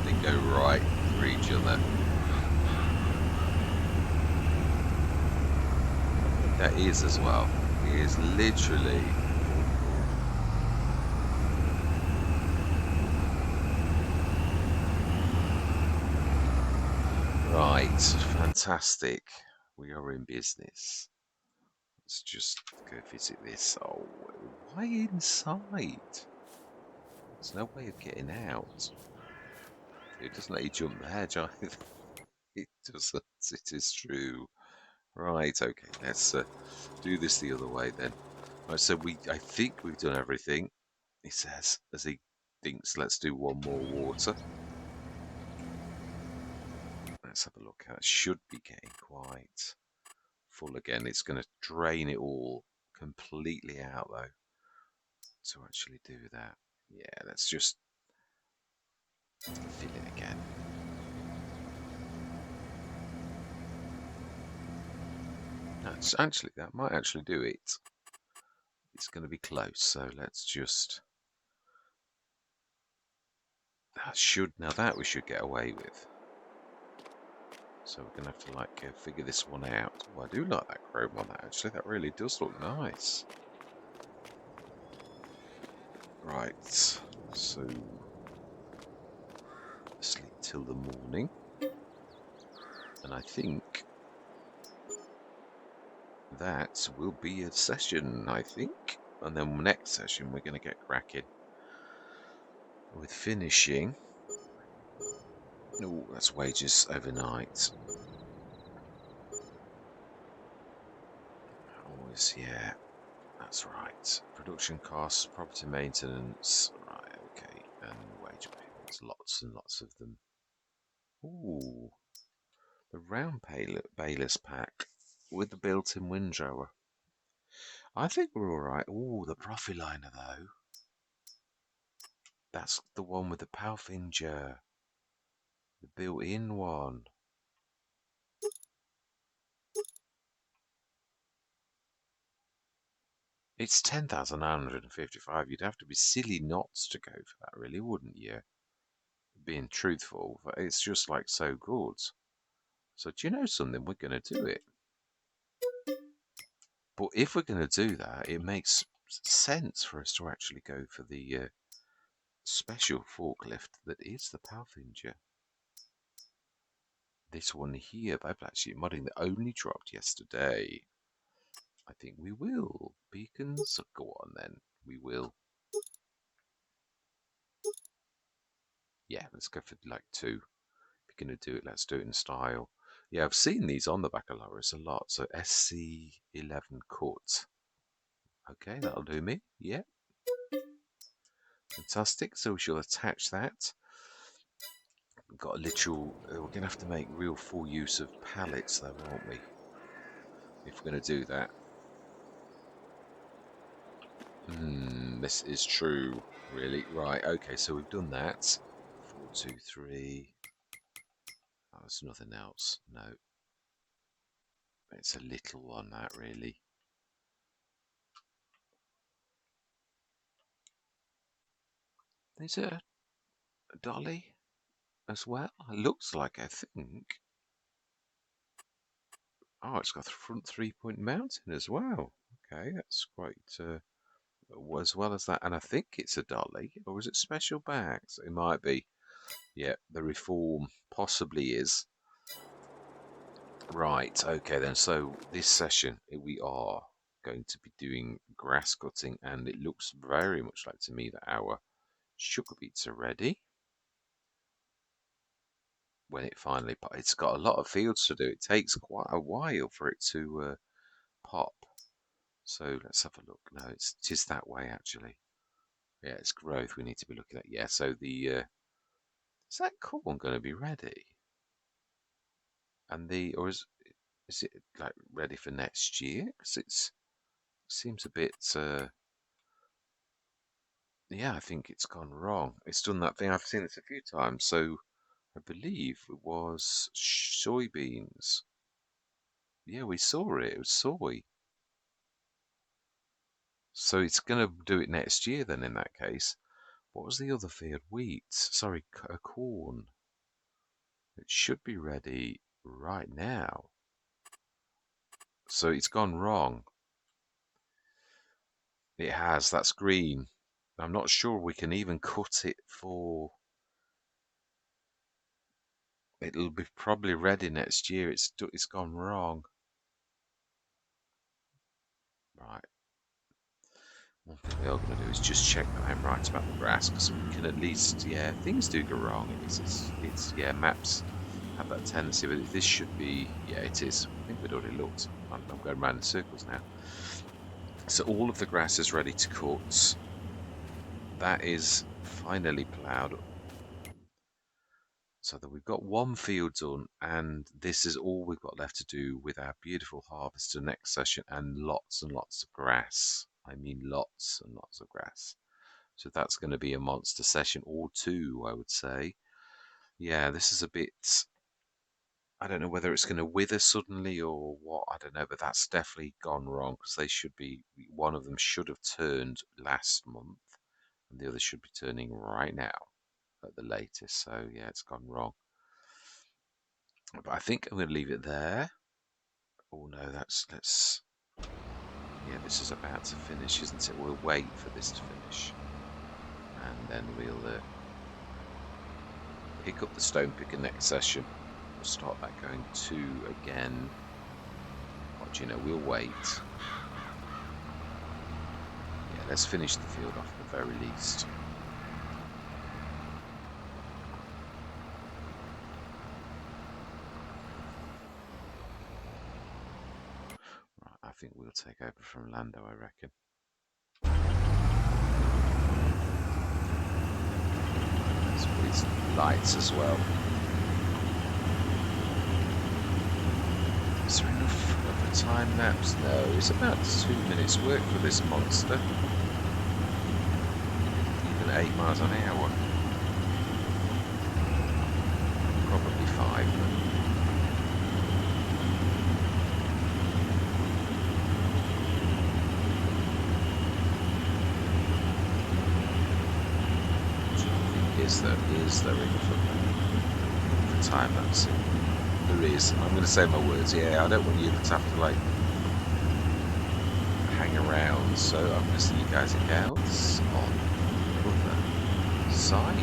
they go right for each other. That is as well. It is literally. Right, fantastic. We are in business. Let's just go visit this. Oh, why inside? There's no way of getting out. It doesn't let you jump the hedge either. It doesn't. It is true. Right. Okay. Let's do this the other way then. Right, so I think we've done everything. He says as he thinks. Let's do one more water. Let's have a look. That should be getting quite full again. It's going to drain it all completely out though to actually do that. Yeah, let's just fill it again. That's actually, that might actually do it. It's going to be close, so let's just. That we should get away with. So we're going to have to like figure this one out. Oh, I do like that chrome on that actually. That really does look nice. Right, so sleep till the morning, and I think that will be a session. I think, and then next session we're going to get cracking with finishing. Oh, that's wages overnight. Always, yeah. That's right. Production costs, property maintenance. Right, okay. And wage payments. Lots and lots of them. Ooh. The round bayless pack with the built-in windrower. I think we're alright. Ooh, the Profiliner though. That's the one with the Palfinger. The built-in one. It's 10,955. You'd have to be silly not to go for that, really, wouldn't you? Being truthful, but it's just like so good. So do you know something? We're going to do it. But if we're going to do that, it makes sense for us to actually go for the special forklift that is the Palfinger. This one here, they've actually modding that only dropped yesterday. I think we will. Beacons, go on then. We will. Yeah, let's go for like 2. If you're going to do it, let's do it in style. Yeah, I've seen these on the back of Loris a lot. So SC11 cut. Okay, that'll do me. Yeah. Fantastic. So we shall attach that. We've got a literal. We're going to have to make real full use of pallets, though, aren't we? If we're going to do that. This is true, really. Right. Okay. So we've done that. 4, 2, 3. Oh, there's nothing else. No. It's a little one, that really. Is it a dolly as well? It looks like, I think. Oh, it's got the front 3-point mounting as well. Okay, that's quite, as well as that. And I think it's a dolly, or is it special bags? It might be. Yeah, the Reform possibly is. Right, okay then. So this session, we are going to be doing grass cutting, and it looks very much like to me that our sugar beets are ready. When it finally pops, it's got a lot of fields to do. It takes quite a while for it to pop. So let's have a look. No, it is that way actually. Yeah, it's growth we need to be looking at. Yeah, so the is that corn going to be ready? And or is it like ready for next year? Because it seems a bit. Yeah, I think it's gone wrong. It's done that thing. I've seen this a few times. So I believe it was soybeans. Yeah, we saw it. It was soy. So it's going to do it next year then in that case. What was the other field? Wheat. Sorry, corn. It should be ready right now. So it's gone wrong. It has. That's green. I'm not sure we can even cut it for. It'll be probably ready next year. It's gone wrong. Right. One thing we are going to do is just check that I'm right about the grass, because we can at least, yeah, things do go wrong. It's yeah, maps have that tendency, but this should be, yeah, it is. I think we'd already looked. I'm going around in circles now. So all of the grass is ready to cut. That is finally ploughed. So that we've got one field done, and this is all we've got left to do with our beautiful harvester next session, and lots of grass. I mean lots and lots of grass. So that's going to be a monster session or two, I would say. Yeah, this is a bit, I don't know whether it's going to wither suddenly or what, I don't know, but that's definitely gone wrong because they should be, one of them should have turned last month and the other should be turning right now at the latest. So yeah, it's gone wrong. But I think I'm going to leave it there. Oh no, let's, yeah, this is about to finish, isn't it? We'll wait for this to finish and then we'll pick up the stone picker next session. We'll start that going 2 again. But you know, we'll wait. Yeah, let's finish the field off at the very least. Right, I think we'll take over from Lando, I reckon. Let's put his lights as well. Is there enough of a time lapse? No, it's about 2 minutes work for this monster. Even 8 miles an hour. Probably 5, but is there enough of time lapsing? There is. I'm going to say my words. Yeah, I don't want you to have to like hang around, so I'm going to see you guys again on the other side.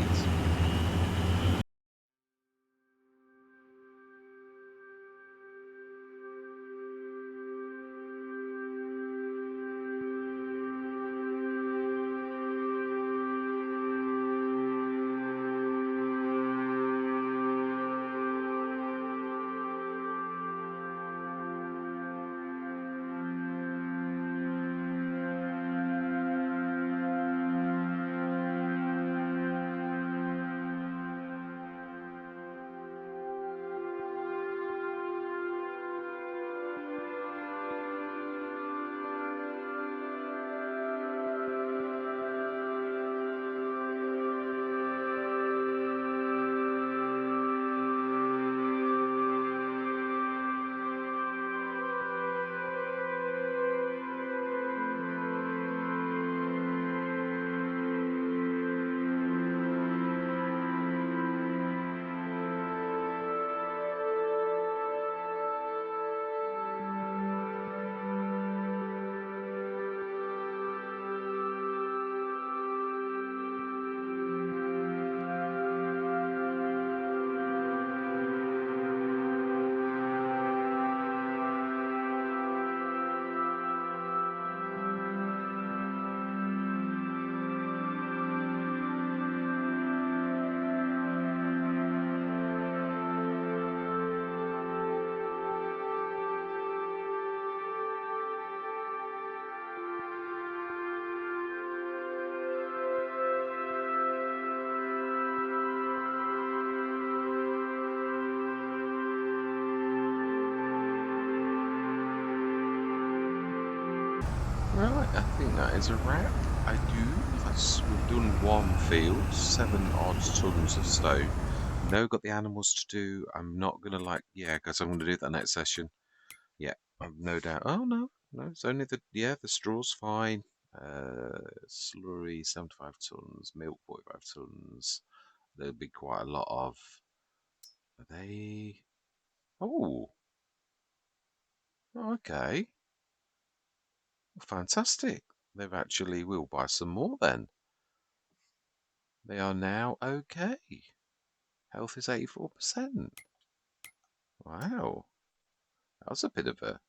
Right, I think that is a wrap. We've done one field, 7 odd tons of stone. No, got the animals to do. I'm not gonna yeah, because I'm gonna do that next session. Yeah, I've no doubt. Oh no, it's only the straw's fine. Slurry 75 tons, milk 45 tons. There'll be quite a lot of. Are they? Oh, okay, fantastic. They've actually. We'll buy some more then. They are now okay. Health is 84%. Wow. That was a bit of a...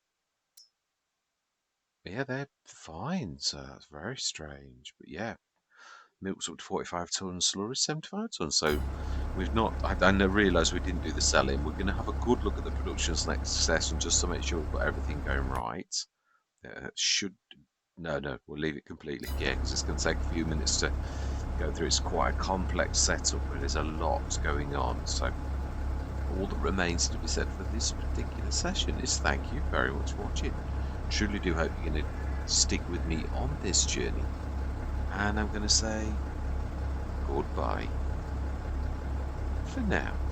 Yeah, they're fine, so that's very strange. But yeah, milk's up to 45 tons, slurry 75 tons. So we've not, I realised we didn't do the selling. We're going to have a good look at the productions next session just to make sure we've got everything going right. No, we'll leave it completely, yeah, because it's going to take a few minutes to go through. It's quite a complex setup, but there's a lot going on. So all that remains to be said for this particular session is thank you very much for watching. Truly do hope you're going to stick with me on this journey. And I'm going to say goodbye for now.